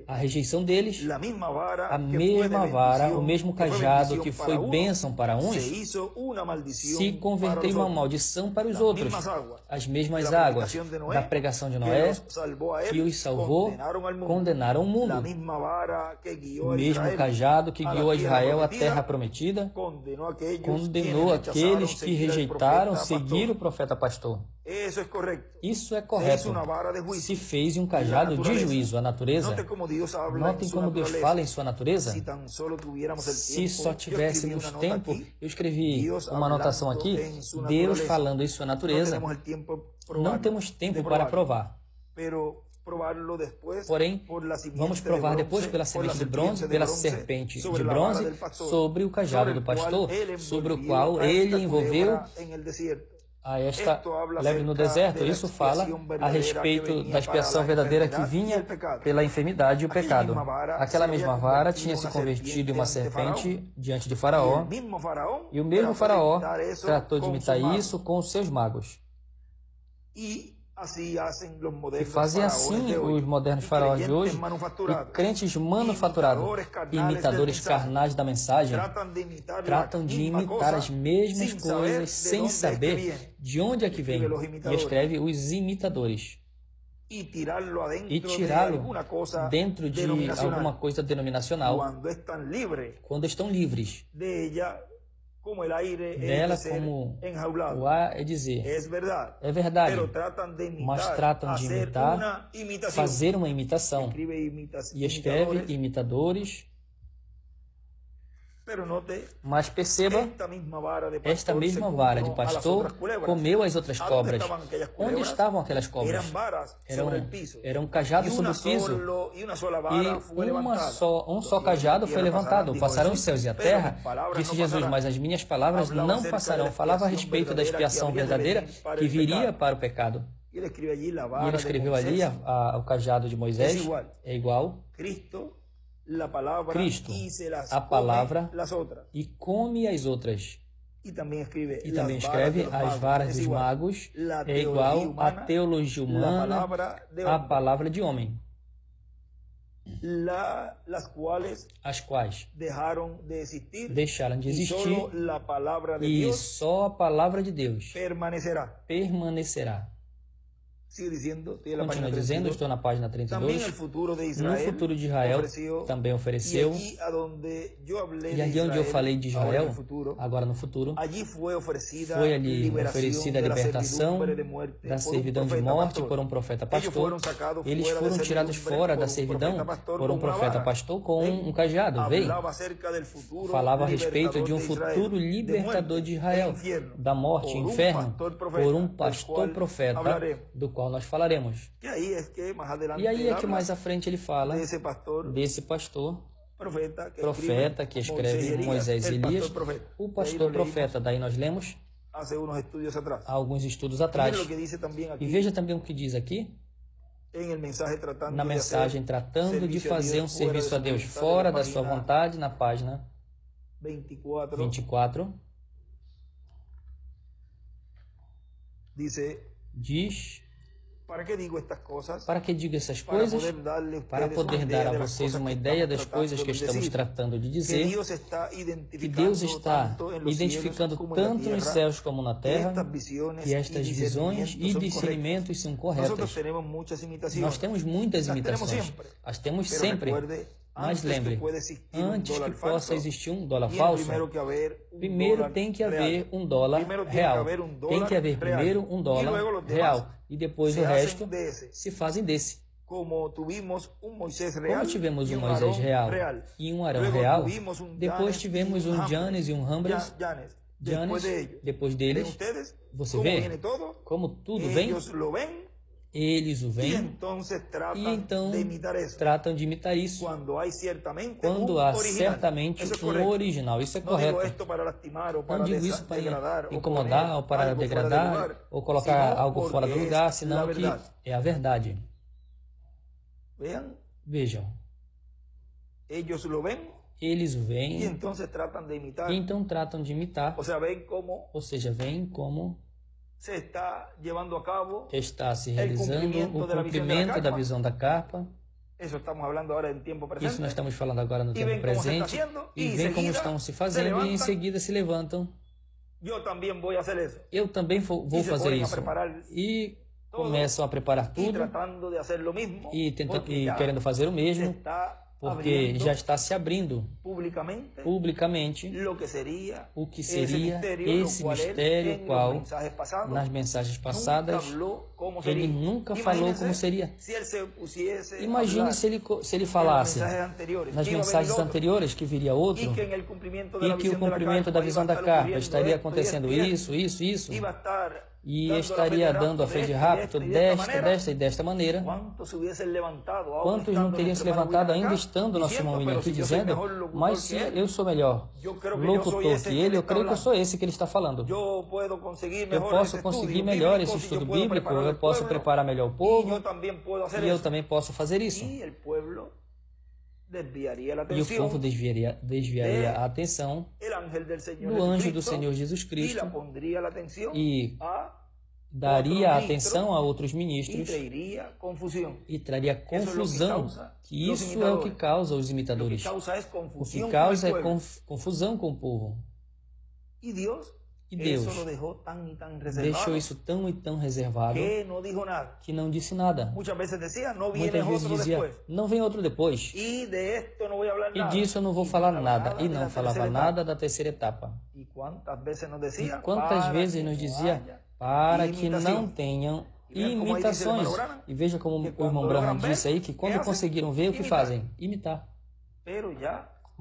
a rejeição deles. A mesma vara, o mesmo cajado que foi bênção para uns, se converteu em uma maldição para os outros. As mesmas águas da pregação de Noé que os salvou, condenaram o mundo. O mesmo cajado que guiou a Israel à terra prometida, condenou aqueles que rejeitaram seguir o profeta pastor. Isso é correto. Se fez um cajado de juízo à natureza. Notem como Deus fala em sua natureza. Se só tivéssemos tempo, eu escrevi uma anotação aqui, Deus falando em sua natureza. Não temos tempo para provar. Porém, vamos provar depois pela semente de bronze, pela serpente de bronze, sobre o cajado do pastor, sobre o qual ele envolveu a esta leve no deserto. Isso fala a respeito da expiação verdadeira que vinha pela enfermidade e o pecado. Aquela mesma vara tinha se convertido em uma serpente diante de Faraó, e o mesmo Faraó tratou de imitar isso com os seus magos. E fazem assim os modernos faraós de hoje, e crentes manufaturados, imitadores carnais da mensagem, tratam de imitar as mesmas coisas sem saber de onde é que vem, e escreve os imitadores. E tirá-lo dentro de alguma coisa denominacional, quando estão livres dela, como o ar é dizer, é verdade, mas tratam de imitar, fazer uma imitação, e escreve imitadores. Mas perceba, esta mesma vara de pastor comeu as outras cobras. Onde estavam aquelas cobras? Era um cajado sobre o piso, e um só cajado foi levantado. Passarão os céus e a terra, disse Jesus, mas as minhas palavras não passarão. Falava a respeito da expiação verdadeira que viria para o pecado. E ele escreveu ali o cajado de Moisés, é igual. Cristo, a palavra, e come as outras. E também escreve as varas dos magos, é igual à teologia humana, a palavra de homem, as quais deixaram de existir, e só a palavra de Deus permanecerá. Continua dizendo, estou na página 32, no futuro de Israel também ofereceu, e ali onde eu falei de Israel, agora no futuro, foi ali oferecida a libertação da servidão de morte por um profeta pastor. Eles foram tirados fora da servidão por um profeta pastor com um cajado, veio. Falava a respeito de um futuro libertador de Israel, da morte e inferno, por um pastor profeta, do qual nós falaremos. E aí é que mais à frente ele fala desse pastor profeta que escreve Moisés e Elias, o pastor profeta. Daí nós lemos há alguns estudos atrás. E veja também o que diz aqui, na mensagem tratando de fazer um serviço a Deus fora da sua vontade, na página 24, diz: para que digo essas coisas? Para poder dar a vocês uma ideia das coisas que estamos tratando de dizer, que Deus está identificando tanto nos céus como na terra, que estas visões e discernimentos são corretas. Nós temos muitas imitações, as temos sempre. Mas lembre, antes que possa existir um dólar falso, primeiro tem que haver um dólar real. Tem que haver primeiro um dólar real. E depois o resto se fazem desse. Como tivemos um Moisés real e um Arão real, depois tivemos um Janes e um Rambres. Janes, depois deles, você vê como tudo vem. Eles o veem e então tratam de imitar isso, quando há certamente um original. Isso é correto. Não digo isso para incomodar ou para degradar ou colocar algo fora do lugar, senão que é a verdade. Vejam. Eles o veem e então tratam de imitar. Ou seja, veem como está se realizando o cumprimento da visão da carpa. Isso nós estamos falando agora no tempo presente. E veem como estão se fazendo e em seguida se levantam. Eu também vou fazer isso. E começam a preparar tudo e querendo fazer o mesmo, porque já está se abrindo publicamente o que seria esse mistério, qual nas mensagens passadas ele nunca falou como seria. Imagine se ele falasse nas mensagens anteriores que viria outro e que o cumprimento da visão da carpa estaria acontecendo isso, e estaria dando a fé de rapto desta e desta maneira. Quantos não teriam se levantado ainda estando nosso irmão William aqui dizendo, mas se eu sou melhor locutor que ele, eu creio que eu sou esse que ele está falando. Eu posso conseguir melhor esse estudo bíblico, eu posso preparar melhor o povo, e eu também posso fazer isso. E o povo desviaria a atenção do anjo do Senhor Jesus Cristo e daria atenção a outros ministros e traria confusão, que isso é o que causa os imitadores. O que causa é confusão com o povo. E Deus deixou isso tão e tão reservado que não disse nada. Muitas vezes dizia, não vem outro depois. E disso eu não vou falar nada. E não falava nada da terceira etapa. E quantas vezes nos dizia, para que não tenham imitações. E veja como o irmão Branham disse aí, que quando conseguiram ver, o que fazem? Imitar.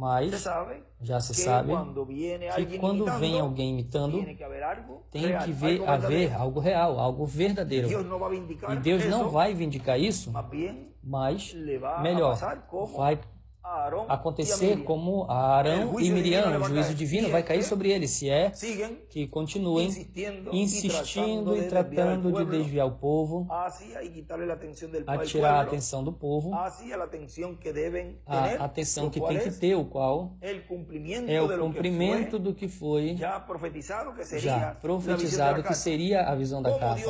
Mas já se sabe que quando vem alguém imitando, tem que haver algo real, algo verdadeiro. E Deus não vai vindicar isso, mas melhor, vai acontecer como Arão e Miriam, o juízo divino vai cair sobre eles, se é que continuem insistindo e tratando de desviar o povo, a tirar a atenção do povo, a atenção que tem que ter, o qual é o cumprimento do que foi já profetizado que seria a visão da capa.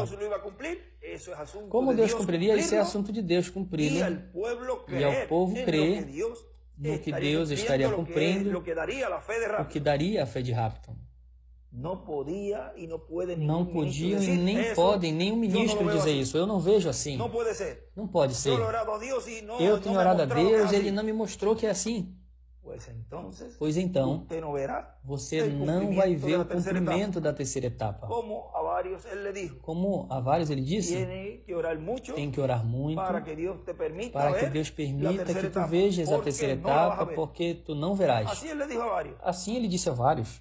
Como Deus cumpriria, isso é assunto de Deus cumprir, e ao povo crer no que Deus estaria cumprindo, o que daria a fé de rapto. Não podiam e nem podem, nem um ministro dizer isso. Eu não vejo assim. Não pode ser. Eu tenho orado a Deus e Ele não me mostrou que é assim. Pois então, você não vai ver o cumprimento da terceira etapa. Como a vários ele disse, tem que orar muito para que Deus permita que tu vejas a terceira etapa, porque tu não verás. Assim ele disse a vários.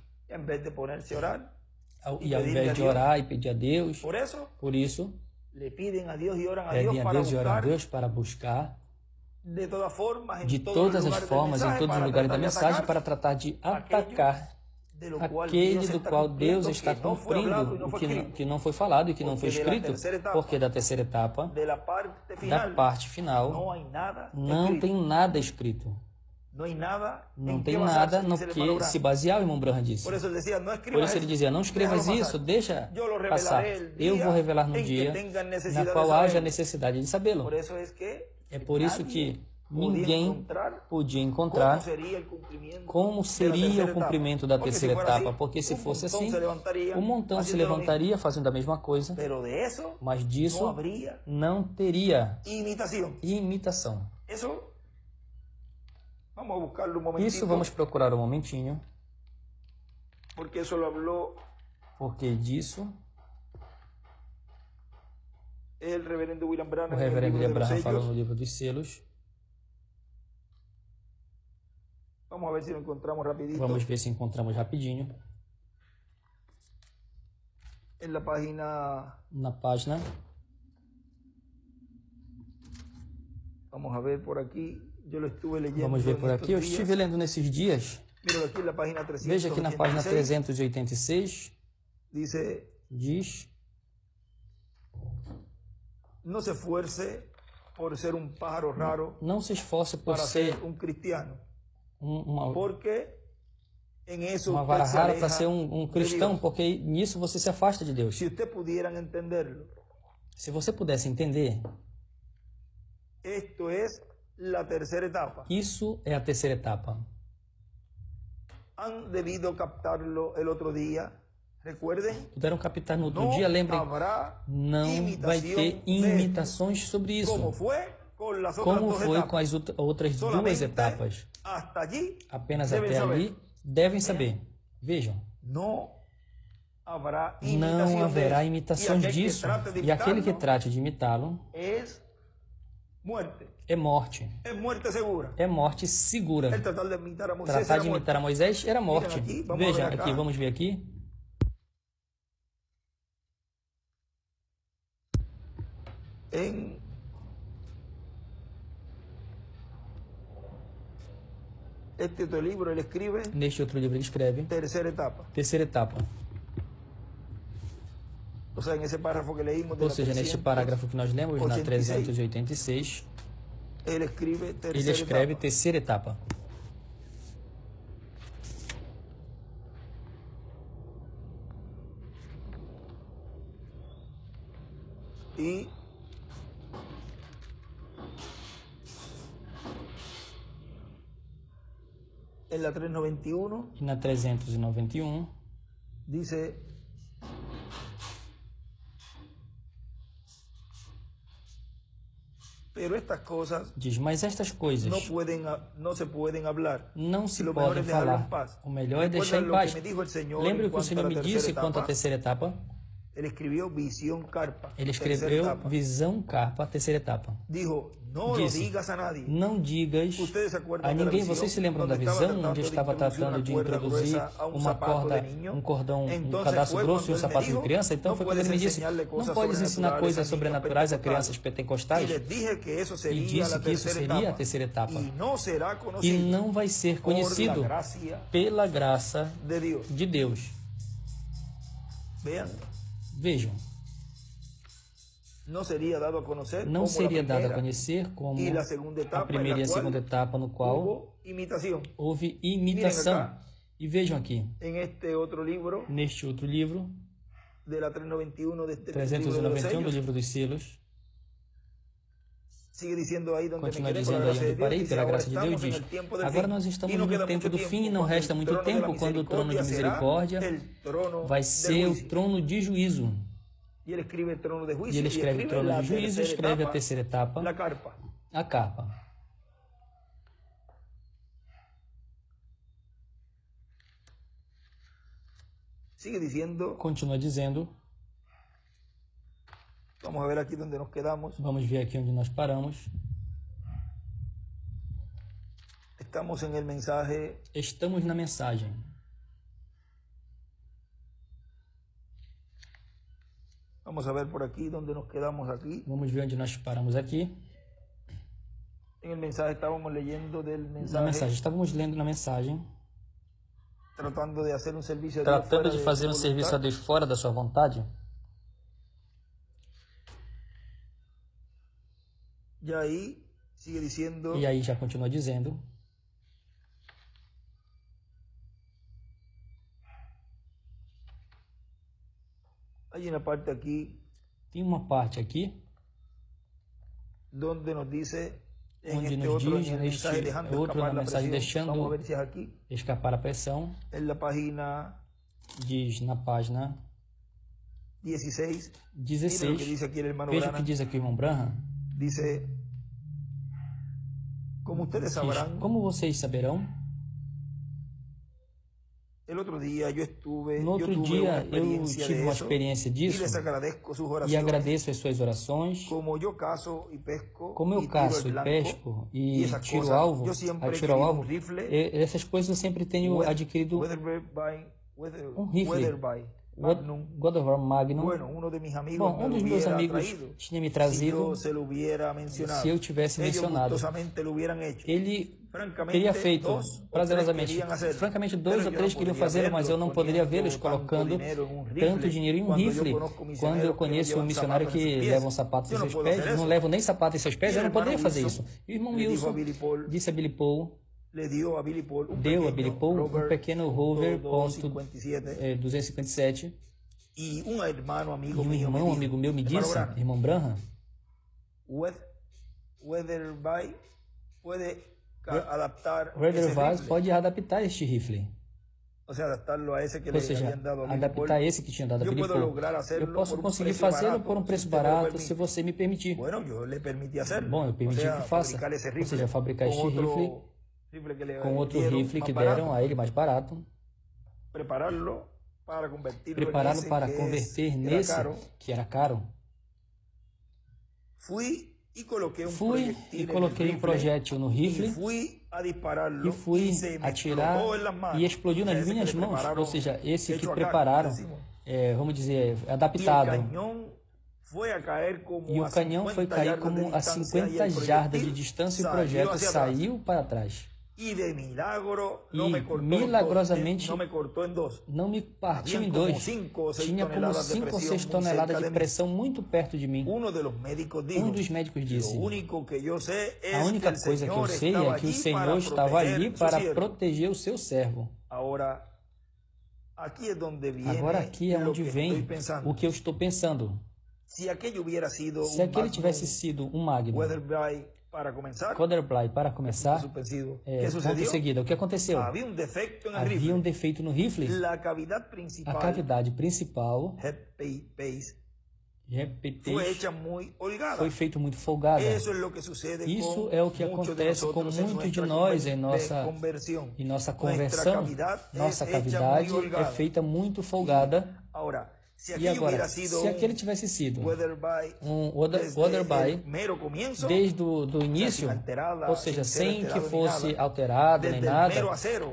E ao invés de orar e pedir a Deus, por isso, pedem a Deus e oram a Deus para buscar de todas as formas, em todos os lugares da mensagem, para tratar de atacar aquele do qual Deus está cumprindo o que não foi falado e que não foi escrito, porque da terceira etapa, da parte final, não tem nada escrito. Não tem nada no que se basear, o irmão Branham disse. Por isso ele dizia, não escrevas isso, deixa passar. Eu vou revelar no dia na qual haja necessidade de sabê-lo. É por isso que ninguém podia encontrar como seria o cumprimento da terceira etapa, porque se fosse assim, um montão se levantaria fazendo a mesma coisa, mas disso não teria imitação. Isso vamos procurar um momentinho, porque disso o reverendo William Branham falou no livro dos selos. Vamos ver se encontramos rapidinho. Na página. Vamos ver por aqui. Eu estive lendo nesses dias. Veja aqui na página 386. Diz: não se esforce por ser um pájaro raro. Não se esforce por ser um cristiano. Uma vara rara para ser um cristão, porque nisso você se afasta de Deus. Se você pudesse entender, isso é a terceira etapa. puderam captar no outro dia, lembrem, não vai ter imitações sobre isso. Como foi com as outras duas etapas. Apenas até ali, devem saber. Vejam. Não haverá imitações disso. E aquele que trate de imitá-lo é morte. É morte segura. Tratar de imitar a Moisés era morte. Veja aqui, vamos ver aqui. Neste outro livro ele escreve terceira etapa. Ou seja, neste parágrafo que nós lemos, na 386, ele escreve terceira etapa. E na 391, na 391 diz: mas estas coisas não se podem falar. O melhor é deixar em paz. Lembre o que o Senhor me disse quanto à terceira etapa? Ele escreveu visão carpa, a terceira etapa. Disse, não digas a ninguém. Vocês se lembram da visão onde eu estava tratando de introduzir uma corda, um cordão, um cadastro grosso e um sapato de criança? Então foi quando ele me disse, não podes ensinar coisas sobrenaturais a crianças pentecostais? E disse que isso seria a terceira etapa. E não vai ser conhecido pela graça de Deus. Vejam. Não seria dado a conhecer como a primeira e a segunda etapa, no qual houve imitação. E vejam aqui, neste outro livro, 391 do livro dos selos, continua dizendo aí onde parei, pela graça de Deus, diz: agora nós estamos no tempo do fim e não resta muito tempo, quando o trono de misericórdia vai ser o trono de juízo. E ele escreve trono de juízo. E ele escreve trono de juízo, escreve a terceira etapa, a carpa. Continua dizendo. Vamos ver aqui onde nos quedamos. Vamos ver aqui onde nós paramos. Estamos na mensagem. Vamos ver por aqui onde nos quedamos aqui. Vamos ver onde nós paramos aqui. Estávamos lendo estávamos lendo na mensagem. Tratando de fazer um serviço a Deus fora da sua vontade. E aí já continua dizendo. Tem uma parte aqui onde nos diz neste outro na mensagem, deixando escapar a pressão, diz na página 16. Veja o que diz aqui o irmão Branham. Como vocês saberão, no outro dia eu tive uma experiência disso e agradeço as suas orações. Como eu caço e pesco e tiro ao alvo, essas coisas eu sempre tenho adquirido um rifle. Godovor Magnum. Um dos meus amigos tinha me trazido. Se eu tivesse mencionado, ele teria feito prazerosamente. Francamente, 2 ou 3 queriam fazer, mas eu não poderia vê-los colocando tanto dinheiro em um rifle. Quando eu conheço um missionário que leva um sapato em seus pés, não levo nem sapato em seus pés, eu não poderia fazer isso. E o irmão Wilson disse a Billy Paul, deu a Billy Paul um pequeno Rover .257. E um irmão amigo meu me disse, irmão Branham, Weatherby pode adaptar este rifle. ou seja, adaptar esse que tinha dado a Billy Paul. Eu posso conseguir fazê-lo por um preço barato se você me permitir. Bom, eu permiti que faça. Ou seja, fabricar este rifle com outro rifle que deram a ele mais barato. Prepará-lo para converter nesse que era caro. Fui e coloquei um projétil no rifle e fui atirar e explodiu nas minhas mãos. Ou seja, esse que prepararam, vamos dizer, adaptado. E o canhão foi cair como a 50 jardas de distância e o projétil saiu para trás. E milagrosamente não me partiu em dois. Tinha como 5 ou 6 toneladas de pressão muito perto de mim. Um dos médicos disse: a única coisa que eu sei é que o Senhor estava ali para proteger o seu servo. Agora aqui é onde vem o que eu estou pensando. Se aquele tivesse sido um Magnum, Quarterfly, para começar, ponto seguida, o que aconteceu? Havia um defeito no rifle. A cavidade principal foi feito muito folgada. Isso é o que acontece com muitos de nós em nossa conversão. Nossa cavidade é feita muito folgada. E agora, se aquele tivesse sido um Waterby desde o início, ou seja, sem que fosse alterado nem nada,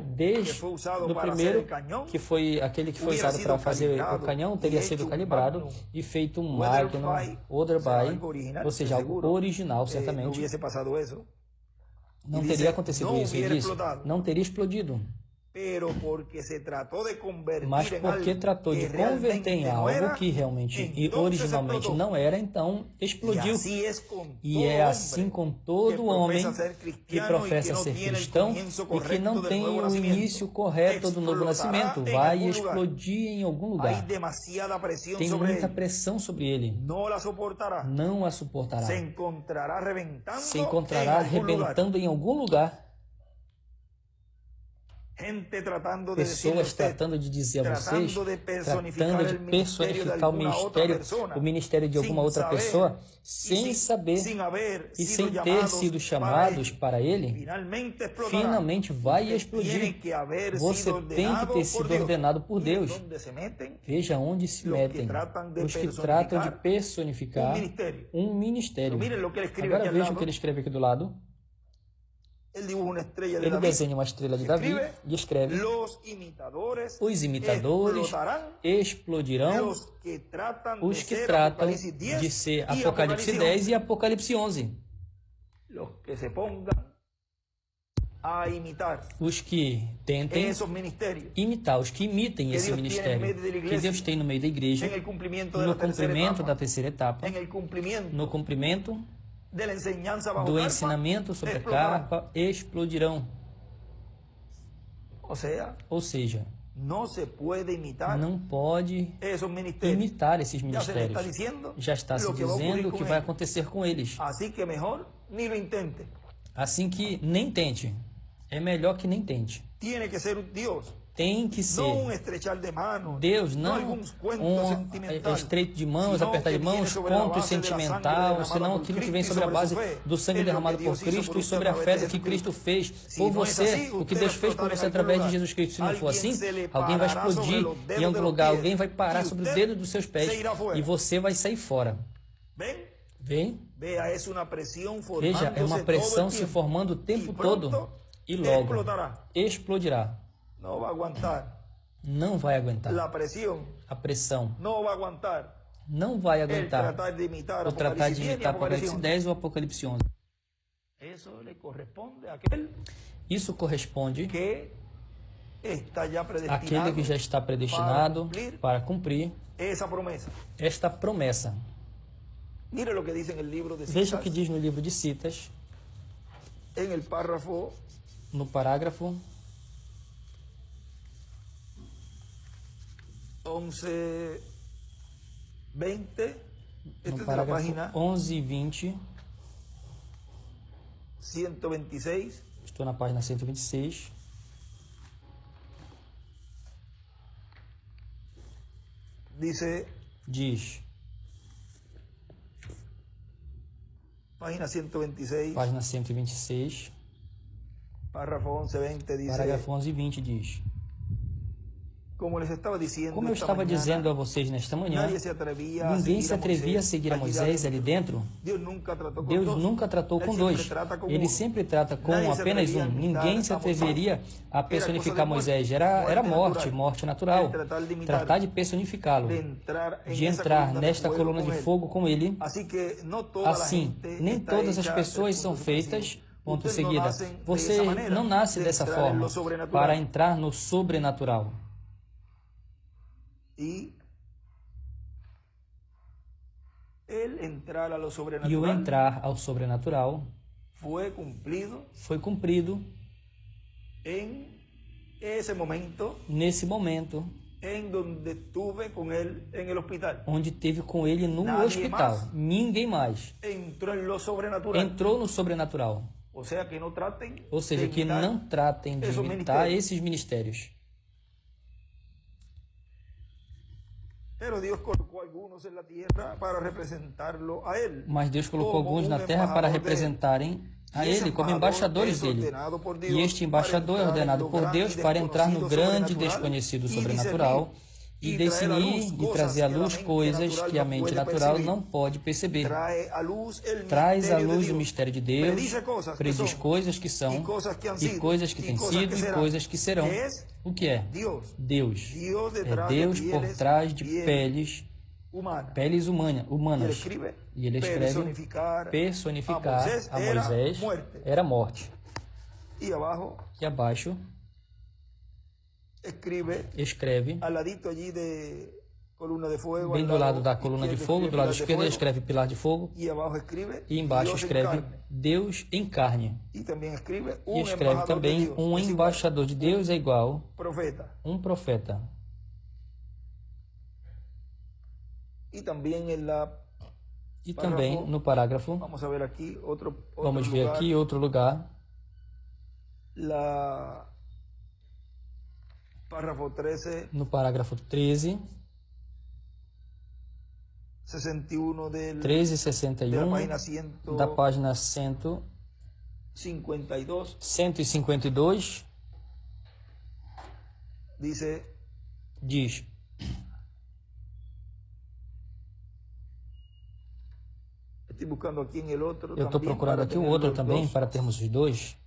desde o primeiro, que foi aquele que foi usado para fazer o canhão, teria sido calibrado e feito um Magnum Waterby, ou seja, algo original, certamente. Não teria acontecido isso, ele disse, não teria explodido. Mas porque tratou de converter em algo que realmente e originalmente não era, então explodiu. E é assim com todo homem que professa ser cristão e que não tem o início correto do novo nascimento. Vai explodir em algum lugar. Tem muita pressão sobre ele. Não a suportará. Se encontrará arrebentando em algum lugar. Pessoas tratando de dizer a vocês, tratando de personificar o ministério de alguma outra pessoa, sem saber e sem ter sido chamados para ele, finalmente vai explodir. Você tem que ter sido ordenado por Deus. Veja onde se metem os que tratam de personificar um ministério. Agora veja o que ele escreve aqui do lado. Ele desenha uma estrela de Davi e escreve: os imitadores explodirão, os que tratam de ser Apocalipse 10 e Apocalipse 11. Os que tentem imitar, os que imitem esse ministério que Deus tem no meio da igreja, no cumprimento da terceira etapa, no cumprimento do ensinamento sobre a capa, explodirão. Ou seja, não pode imitar esses ministérios. Já está se dizendo o que vai acontecer com eles. Assim que nem tente. É melhor que nem tente. Tem que ser Deus, não um estreito de mãos, apertar de mãos, ponto sentimental, senão aquilo que vem sobre a base do sangue derramado por Cristo e sobre a fé do que Cristo fez por você, o que Deus fez por você através de Jesus Cristo. Se não for assim, alguém vai explodir em algum lugar, alguém vai parar sobre o dedo dos seus pés e você vai sair fora. Vem? Veja, é uma pressão se formando o tempo todo e logo explodirá. Não vai aguentar. A pressão não vai aguentar o tratar de imitar Apocalipse 10 ou Apocalipse 11. Isso corresponde àquele que já está predestinado para cumprir esta promessa. Veja o que diz no livro de Citas, no parágrafo 11, 20, no parágrafo 11 e 20, 126. Estou na página 126. Diz, página 126, página 126, parágrafo 11 e 20 diz: como eu estava dizendo a vocês nesta manhã, ninguém se atrevia a seguir a Moisés ali dentro. Deus nunca tratou com dois. Ele sempre trata com apenas um. Ninguém se atreveria a personificar Moisés. Era morte natural. Tratar de personificá-lo, de entrar nesta coluna de fogo com ele. Assim, nem todas as pessoas são feitas. Ponto seguida. Você não nasce dessa forma para entrar no sobrenatural. E o entrar ao sobrenatural foi cumprido nesse momento onde teve com ele no hospital. Ninguém mais entrou no sobrenatural. Ou seja, que não tratem de imitar esses ministérios. Mas Deus colocou alguns na terra para representarem a Ele como embaixadores dele. E este embaixador é ordenado por Deus para entrar no grande desconhecido sobrenatural e definir e trazer à luz coisas que a mente natural não pode perceber. Traz à luz o mistério de Deus, prediz coisas que são, e coisas que têm sido, e coisas que serão. O que é? Deus. É Deus por trás de peles humanas. E ele escreve, personificar a Moisés era morte. E abaixo, escreve, bem do lado da coluna de fogo, do lado esquerdo ele escreve pilar de fogo, e embaixo escreve Deus em carne. E escreve também um embaixador de Deus é igual um profeta. E também no parágrafo, vamos ver aqui outro lugar, no parágrafo 13, 1361 da página 152, diz: eu estou procurando aqui o outro também para termos os dois.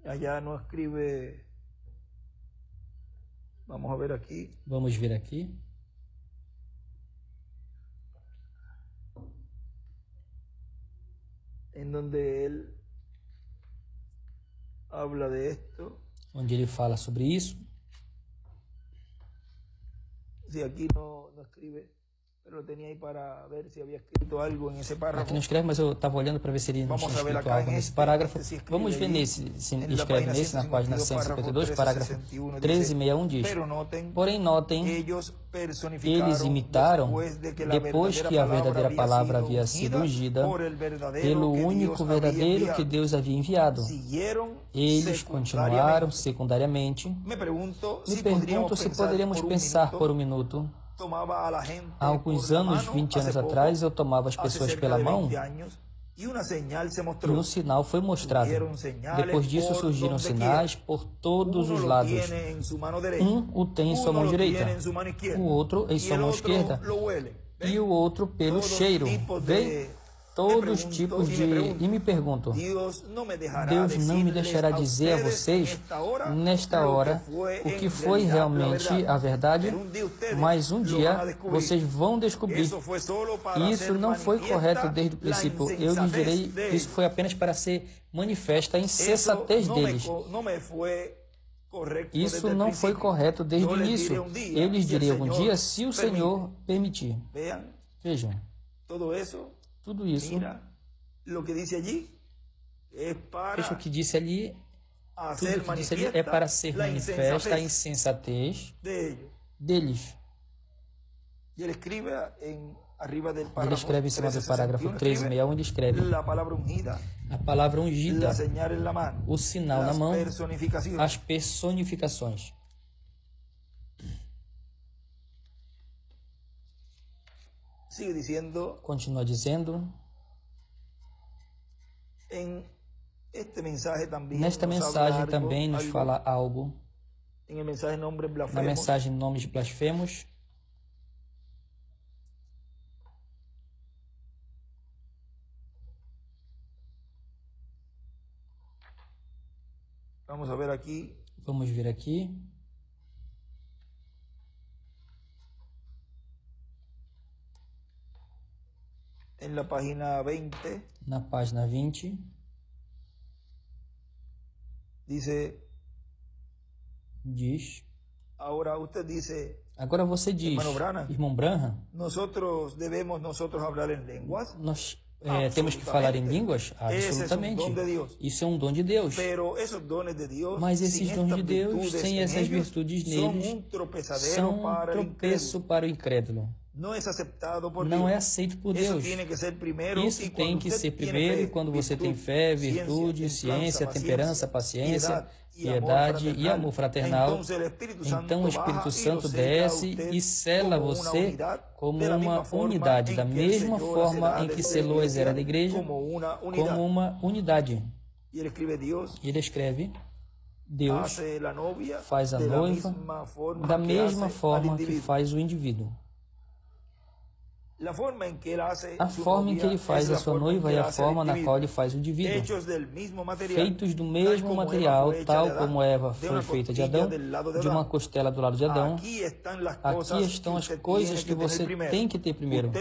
Allá no escribe. Vamos ver aqui. Vamos ver aqui. En donde él habla de esto. Onde ele fala sobre isso. Si aqui no escribe, pero lo tenía ahí para ver si había escrito algo en ese párrafo. Aqui não escreve, mas eu estava olhando para ver se ele não tinha escrito algo nesse parágrafo. Vamos ver nesse, se escreve nesse, na página 152, parágrafo 1361 diz: porém notem, eles imitaram, depois que a verdadeira palavra havia sido ungida, pelo único verdadeiro que Deus havia enviado. Eles continuaram secundariamente. Me pergunto se poderíamos pensar por um minuto. Há alguns anos, 20 anos atrás, eu tomava as pessoas pela mão e um sinal foi mostrado. Depois disso surgiram sinais por todos os lados. Um o tem em sua mão direita, o outro em sua mão esquerda e o outro pelo cheiro. Vê todos os tipos de... E me pergunto, Deus não me deixará dizer a vocês, nesta hora, o que foi realmente a verdade, mas um dia vocês vão descobrir. Isso não foi correto desde o princípio. Eu lhes direi, isso foi apenas para ser manifesta a insensatez deles. Isso não foi correto desde o início. Eu lhes direi algum dia, se o Senhor permitir. Vejam. Tudo isso, veja o que disse ali, tudo o que disse ali é para ser manifesta a insensatez deles. Ele escreve em cima do parágrafo 1361, ele escreve a palavra ungida, o sinal na mão, as personificações. Continua dizendo, nesta mensagem também nos fala algo, na mensagem Nomes Blasfemos, vamos ver aqui. Vamos ver aqui. Na página 20. Na página 20. Diz. Agora você diz, irmão Branham, nós falar em línguas? Nós temos que falar em línguas? Absolutamente. Isso é um dom de Deus. Mas esses dons de Deus, sem essas virtudes neles, são um tropeço para o incrédulo. Não é aceito por Deus. Isso tem que ser primeiro, quando você tem fé, virtude, ciência, temperança, paciência, piedade e amor fraternal. Então o Espírito Santo desce e sela você como uma unidade, da mesma forma em que selou a era da igreja, como uma unidade. Ele escreve, Deus faz a noiva da mesma forma que faz o indivíduo. A forma em que ele faz a sua noiva é a forma na qual ele faz o indivíduo, feitos do mesmo material, tal como Eva foi feita de Adão, de uma costela do lado de Adão. Aqui estão as coisas que você tem que ter primeiro.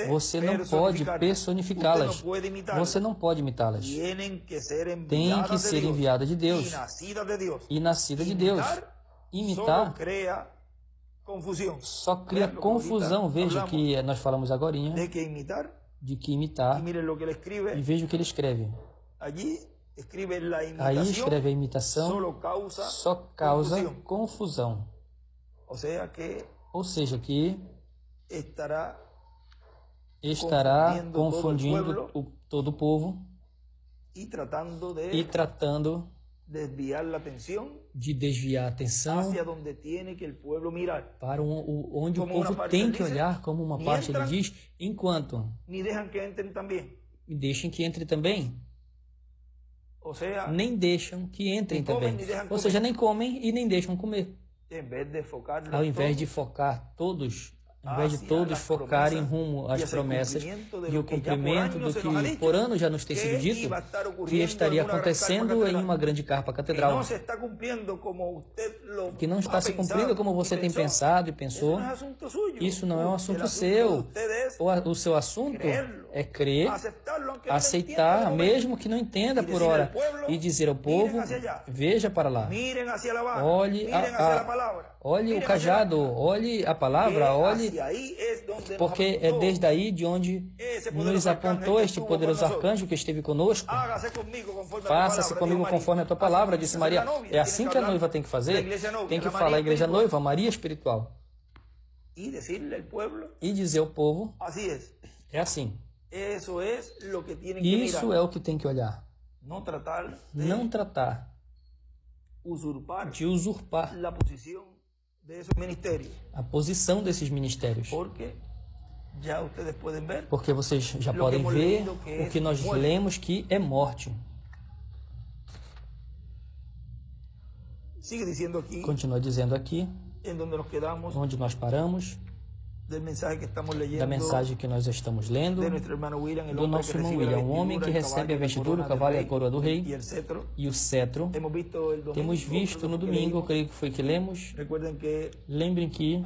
Você não pode personificá-las. Você não pode imitá-las. Tem que ser enviada de Deus e nascida de Deus. Imitar só cria confusão. Veja o que nós falamos agorinha, de que imitar, e veja o que ele escreve. Aí escreve a imitação, só causa confusão. Ou seja, que estará confundindo todo o povo e tratando de desviar a atenção para onde o povo tem que olhar, como uma parte ele diz, enquanto deixem que entrem também, nem deixam que entrem também, ou seja, nem comem e nem deixam comer, ao invés de focar todos, ao invés de todos focarem rumo às promessas e o cumprimento do que por ano já nos tem sido dito, que estaria acontecendo em uma grande carpa catedral, que não está se cumprindo como você tem pensado e pensou. Isso não é um assunto seu. O seu assunto é crer, aceitar, mesmo que não entenda por hora, e dizer ao povo, veja para lá, olhe o cajado, olhe a palavra, olhe, porque é desde aí de onde nos apontou este poderoso arcanjo que esteve conosco. Faça-se comigo conforme a tua palavra, disse Maria. É assim que a noiva tem que fazer. Tem que falar a igreja noiva, Maria espiritual. E dizer ao povo, é assim. Isso é o que tem que olhar. Não tratar de usurpar a posição desses ministérios. Porque vocês já podem ver o que nós lemos, que é morte. Continua dizendo aqui, onde nós paramos, da mensagem que nós estamos lendo, do nosso irmão William, um homem que recebe a vestidura, o cavalo e a coroa do rei e o cetro. Temos visto no domingo, eu creio que foi que lemos. Lembrem que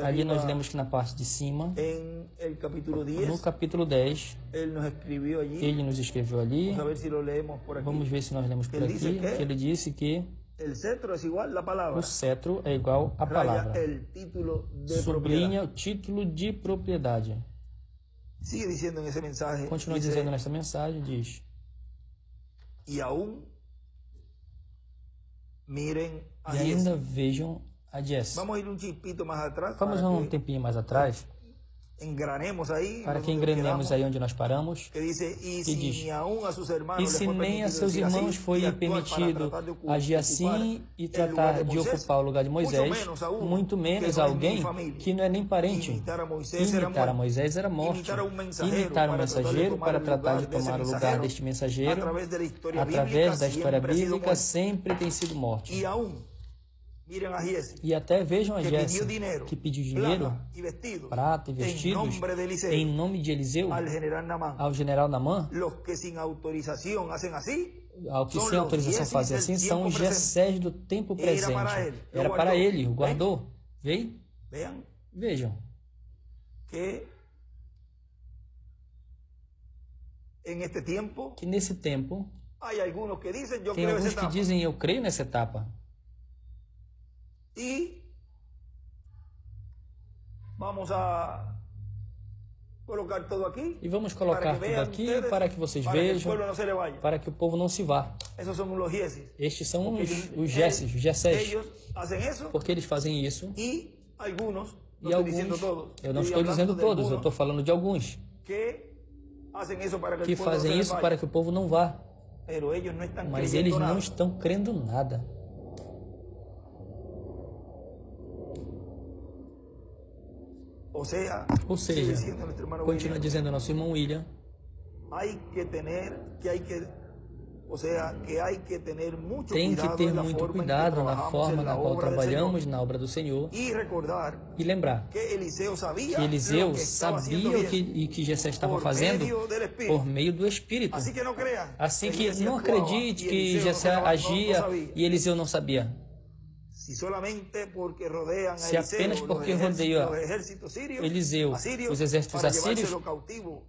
ali nós lemos que na parte de cima, no capítulo 10, ele nos escreveu ali. Vamos ver se nós lemos por aqui, que ele disse que o cetro é igual à palavra. Sublinha o título de propriedade. Continua dizendo nessa mensagem, diz: e ainda vejam a Jess. Vamos ir um chispito mais atrás. Vamos um tempinho mais atrás. Engranemos aí, para que engrenemos aí onde nós paramos, que diz, e se nem a seus irmãos foi permitido agir assim e tratar de ocupar o lugar de Moisés, muito menos alguém que não é nem parente. Imitar a Moisés era morte. Imitar um mensageiro para tratar de tomar o lugar deste mensageiro, através da história bíblica, sempre tem sido morte. E até vejam a Jesse, que pediu dinheiro, prata e vestidos, em nome de Eliseu, ao general Naamã. Ao que sem autorização fazem assim, são os Jessés do tempo presente. Era para ele, o guardou. Vejam. Que nesse tempo, tem alguns que dizem, eu creio nessa etapa. E vamos a colocar tudo aqui. E vamos colocar tudo aqui para que vocês vejam, para que o povo não se vá. Estes são os Jesses, os Jessés. Porque eles fazem isso. E alguns, eu não estou dizendo todos, eu estou falando de alguns que fazem isso para que o povo não vá. Mas eles não estão crendo nada. Ou seja, continua dizendo nosso irmão William, tem que ter muito cuidado na forma na qual trabalhamos na obra do Senhor e lembrar que Eliseu sabia o que Jessé estava fazendo por meio do Espírito. Assim que não acredite que Jessé agia e Eliseu não sabia. Se apenas porque rodeia Eliseu, os exércitos assírios,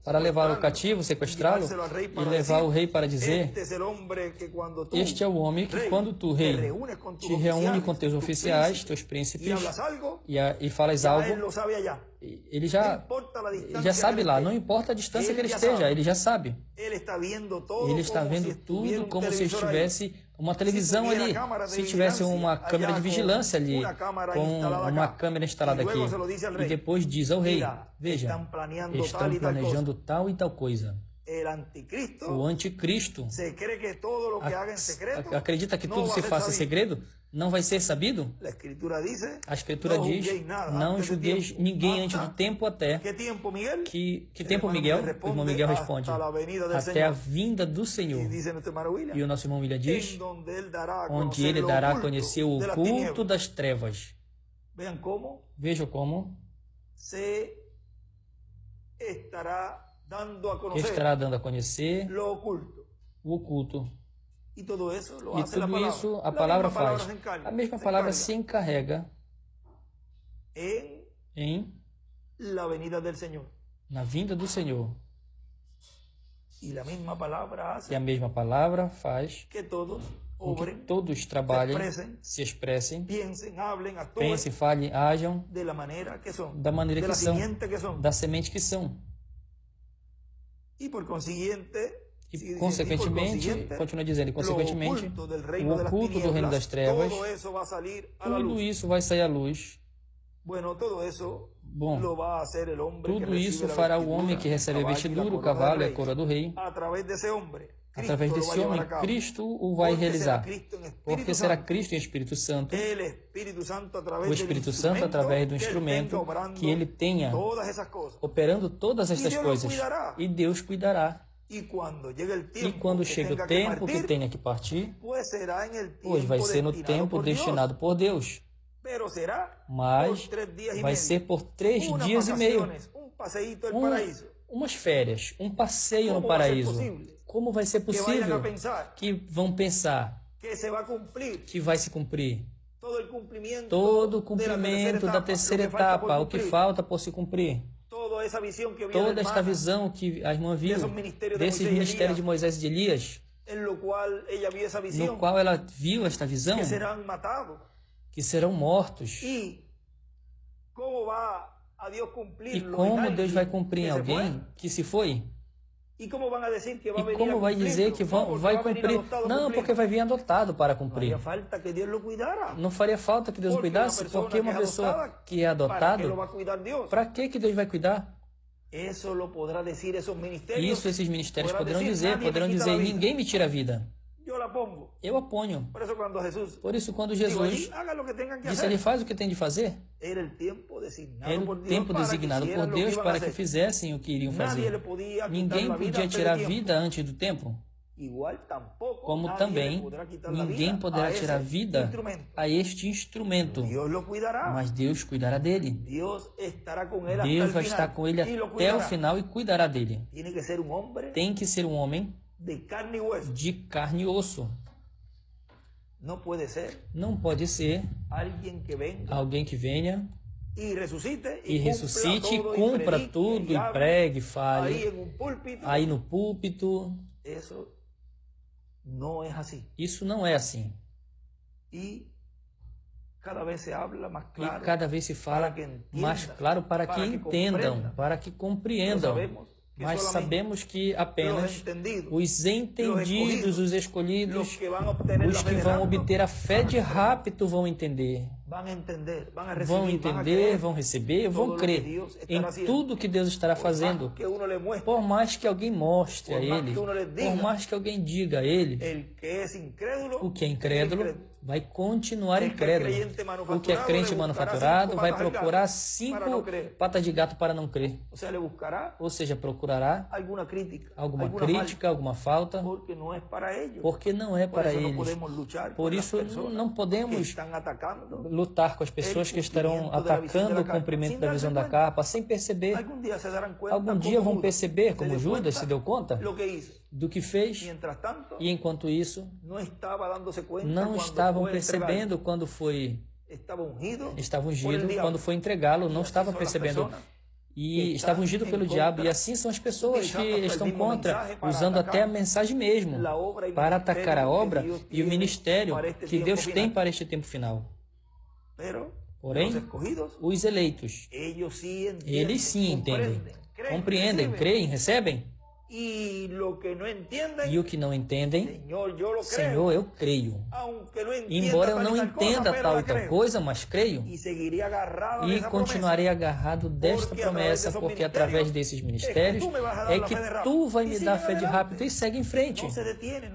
para levar o cativo, sequestrá-lo, e levar o rei para dizer, este é o homem que quando tu, rei, te reúne com teus oficiais, teus príncipes, e falas algo, ele já sabe lá, não importa a distância que ele esteja, ele já sabe. Ele está vendo tudo como se estivesse uma televisão ali, se tivesse uma câmera de vigilância ali, com uma câmera instalada aqui. E depois diz ao rei, veja, estão planejando tal e tal coisa. O anticristo acredita que tudo se faça em segredo? Não vai ser sabido? A Escritura diz, não julgueis ninguém antes do tempo até. Que tempo, Miguel? O irmão Miguel responde, até a vinda do Senhor. E o nosso irmão William diz, onde ele dará a conhecer o oculto das trevas. Vejam como estará dando a conhecer o oculto. E tudo isso a palavra faz. A mesma palavra se encarrega na vinda do Senhor. E a mesma palavra faz com que todos trabalhem, se expressem, pensem, falem, ajam da maneira que são, da semente que são. E consequentemente, continua dizendo, consequentemente, o oculto do reino das trevas, tudo isso vai sair à luz. Bom, tudo isso fará o homem que recebe a vestidura, o cavalo e a coroa do rei. Através desse homem, Cristo o vai realizar. Porque será Cristo em Espírito Santo, o Espírito Santo através do instrumento que ele tenha, operando todas estas coisas. E Deus cuidará. E quando chega o tempo que tenha que partir, pois vai ser no tempo destinado por Deus. Mas vai ser por 3 dias e meio. Umas férias, um passeio no paraíso. Como vai ser possível que vão pensar que vai se cumprir? Todo o cumprimento da terceira etapa, o que falta por se cumprir. Toda esta visão que a irmã viu, desses ministérios de Moisés e de Elias, no qual ela viu esta visão, que serão mortos. E como Deus vai cumprir em alguém que se foi? E como vai dizer que vai cumprir? Não, porque vai vir adotado para cumprir. Não faria falta que Deus o cuidasse, porque uma pessoa que é adotada, para que Deus vai cuidar? Isso esses ministérios poderão dizer, ninguém me tira a vida. Eu a ponho. Por isso, quando Jesus disse, ele faz o que tem de fazer. Era o tempo designado por Deus para que fizessem o que iriam fazer. Ninguém podia tirar a vida antes do tempo. Como também ninguém poderá tirar a vida a este instrumento. Mas Deus cuidará dele. Deus vai estar com ele até o final e cuidará dele. Tem que ser um homem de carne e osso. Não pode ser alguém que venha e ressuscite e cumpra tudo, e pregue, fale, aí no púlpito. Isso não é assim. E cada vez se fala mais claro para que entendam, para que compreendam. Mas sabemos que apenas os entendidos, os escolhidos, os que vão obter a fé de rápido vão entender. Vão receber, vão crer em tudo que Deus estará fazendo. Por mais que alguém mostre a ele, por mais que alguém diga a ele, o que é incrédulo vai continuar incrédulo. O que é crente manufaturado vai procurar 5 patas de gato para não crer. Ou seja, procurará alguma crítica, alguma falta, porque não é para eles. Por isso, não podemos lutar com as pessoas que estarão atacando o cumprimento da visão da capa sem perceber. Algum dia vão perceber, como Judas se deu conta do que fez, e enquanto isso não estavam percebendo quando estava ungido, quando foi entregá-lo, não estava percebendo, e estava ungido pelo diabo. E assim são as pessoas que estão contra, usando até a mensagem mesmo para atacar a obra e o ministério que Deus tem para este tempo final. Porém, os eleitos, eles sim entendem, compreendem, creem, recebem. E o que não entendem, Senhor, eu creio. Embora eu não entenda tal e tal coisa, mas creio. E continuarei agarrado desta promessa, porque através desses ministérios é que tu vai me dar fé de rápido e segue em frente.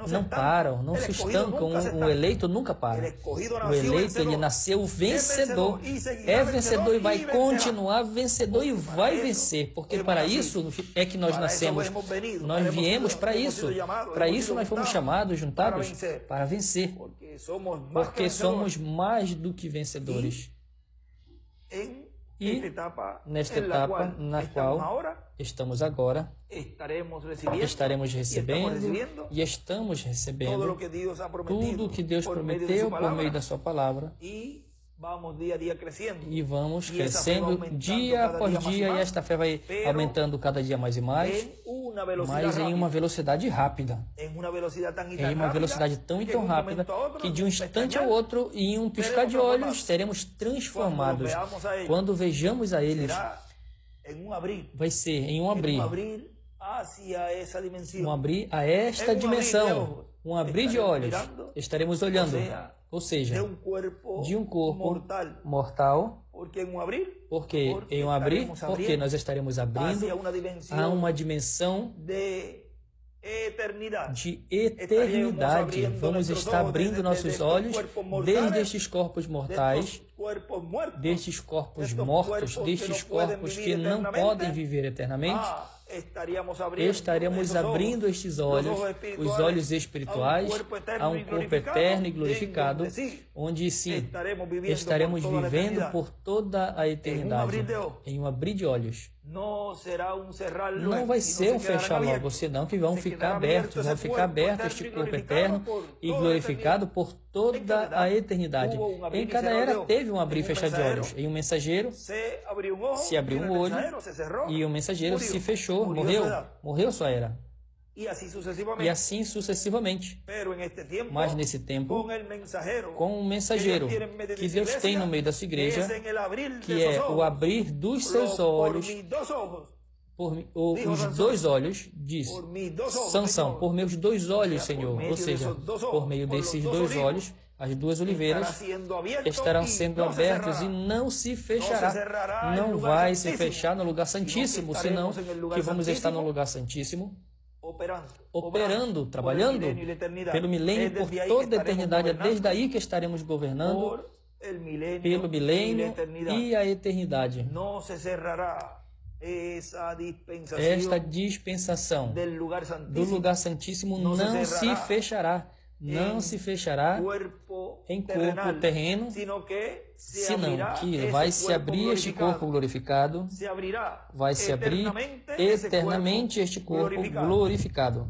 Não param, não se estancam. O eleito nunca para. O eleito, ele nasceu vencedor. É vencedor e vai continuar vencedor e vai vencer. Porque para isso é que nós nascemos. Nós viemos para isso. Para isso nós fomos chamados, juntados, para vencer. Porque somos mais do que vencedores. E nesta etapa na qual estamos agora, estaremos recebendo e estamos recebendo tudo o que Deus prometeu por meio da sua palavra. E vamos crescendo dia após dia, e esta fé vai aumentando cada dia mais e mais, mas em uma velocidade rápida. Em uma velocidade tão e tão rápida que de um instante ao outro, e em um piscar de olhos, seremos transformados. Quando vejamos a eles, vai ser em um abrir a esta dimensão, um abrir de olhos, estaremos olhando. Ou seja, de um corpo mortal, porque em um abrir, porque nós estaremos abrindo a uma dimensão de eternidade. Vamos estar abrindo nossos olhos desde estes corpos mortais, destes corpos mortos, destes corpos que não podem viver eternamente. Estaremos abrindo estes olhos, os olhos espirituais, a um corpo eterno e glorificado, onde sim, estaremos vivendo por toda a eternidade, em um abrir de olhos. Não vai ser um fechar logo, senão que vão ficar abertos, este corpo eterno e glorificado por toda a eternidade. Em cada era teve um abrir e fechar de olhos. Em um mensageiro se abriu um olho e o mensageiro se fechou, morreu sua era. E assim sucessivamente. Mas nesse tempo, com o mensageiro que Deus tem no meio da sua igreja, que é o abrir dos seus olhos, os 2 olhos, disse Sansão, por meus 2 olhos, Senhor. Ou seja, por meio desses 2 olhos, as 2 oliveiras estarão sendo abertas e não se fechará. Não vai se fechar no lugar santíssimo, senão que vamos estar no lugar santíssimo, operando, trabalhando pelo milênio, por toda a eternidade. É desde aí que estaremos governando pelo milênio e a eternidade. Esta dispensação do lugar santíssimo não se fechará. Não se fechará em corpo terreno, senão que vai se abrir este corpo glorificado, vai se abrir eternamente este corpo glorificado.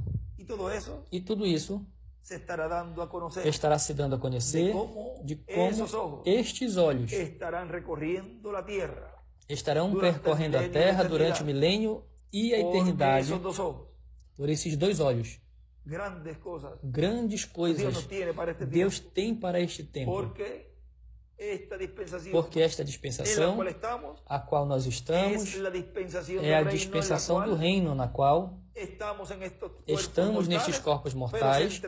E tudo isso estará se dando a conhecer de como estes olhos estarão percorrendo a terra durante o milênio e a eternidade por esses 2 olhos. Grandes coisas Deus tem para este tempo. Porque esta dispensação, a qual nós estamos, é a dispensação do reino, na qual estamos nestes corpos mortais,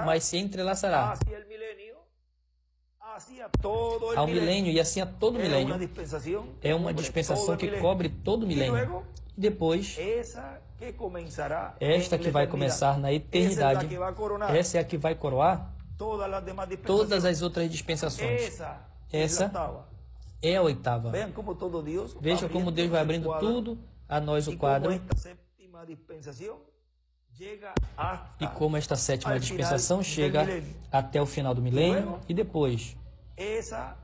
mas se entrelaçará ao milênio e assim a todo milênio. É uma dispensação que cobre todo o milênio. Depois, esta que vai começar na eternidade, essa é a que vai coroar todas as outras dispensações. Essa é a 8ª. Veja como Deus vai abrindo tudo a nós o quadro. E como esta 7ª dispensação chega até o final do milênio e depois essa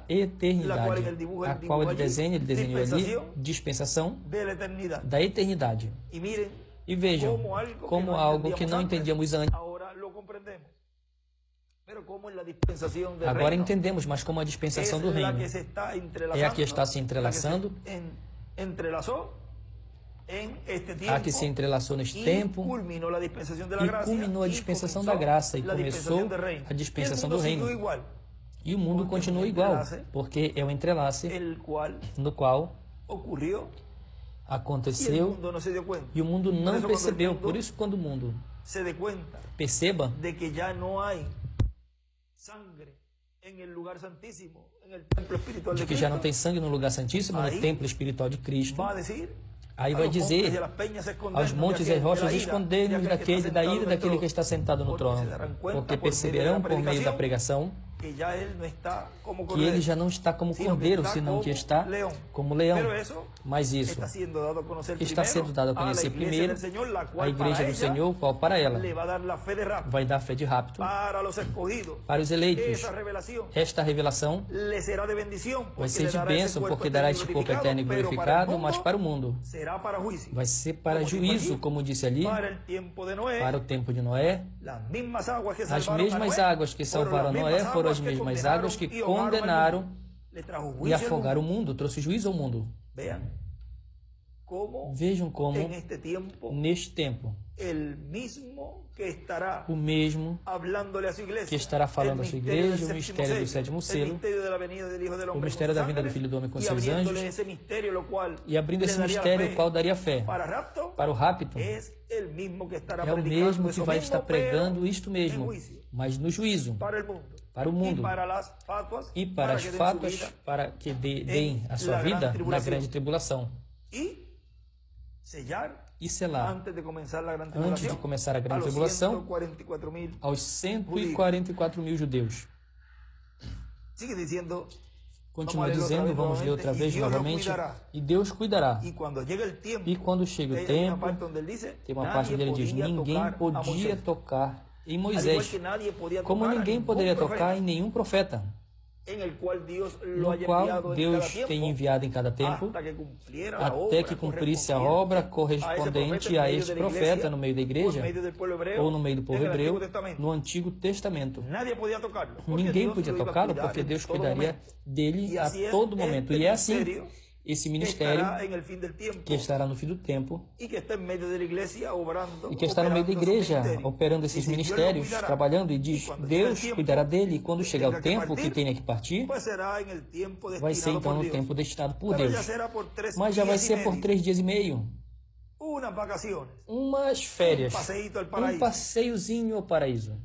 eternidade, a qual ele desenhou ali, dispensação da eternidade. E vejam como algo que não entendíamos antes, agora entendemos, mas como a dispensação do reino é a que está se entrelaçando, a que se entrelaçou neste tempo e culminou a dispensação da graça e começou a dispensação do reino. E o mundo continua igual, porque é um entrelace no qual aconteceu e o mundo não percebeu. Por isso, quando o mundo perceba de que já não tem sangue no lugar santíssimo, no templo espiritual de Cristo, aí vai dizer aos montes e rochas, escondei-nos daquele, da ira daquele que está sentado no trono, porque perceberão por meio da pregação que ele já não está como cordeiro, senão que está como leão. Mas isso está sendo dado a conhecer primeiro a igreja do Senhor, qual para ela vai dar fé de rapto para os eleitos. Esta revelação vai ser de bênção, porque dará este corpo eterno e glorificado, mas para o mundo vai ser para juízo, como disse ali, para o tempo de Noé. As mesmas águas que salvaram Noé foram as mesmas águas que condenaram e afogaram o mundo, trouxe juízo ao mundo. Vejam como, neste tempo, o mesmo que estará falando à sua igreja, o mistério do 7º selo, o mistério da vinda do Filho do Homem com seus anjos, e abrindo esse mistério, o qual daria fé para o rapto, é o mesmo que vai estar pregando isto mesmo, mas no juízo, para o mundo e para as fátuas, para que deem a sua vida na grande tribulação. E selar, antes de começar a grande tribulação, aos 144.000 judeus. Continua dizendo, vamos ler outra vez novamente, e Deus cuidará. E quando chega o tempo, tem uma parte onde ele diz, ninguém podia tocar em Moisés, como ninguém poderia tocar em nenhum profeta, no qual Deus tem enviado em cada tempo, até que cumprisse a obra correspondente a este profeta no meio da igreja, ou no meio do povo hebreu, no Antigo Testamento. Ninguém podia tocá-lo, porque Deus cuidaria dele a todo momento. E é assim esse ministério que estará no fim do tempo e que está no meio da igreja operando esses ministérios, trabalhando, e diz, Deus cuidará dele, e quando chegar o tempo que tenha que partir, vai ser então no tempo destinado por Deus. Mas já vai ser por 3 dias e meio. Umas férias, um passeiozinho ao paraíso.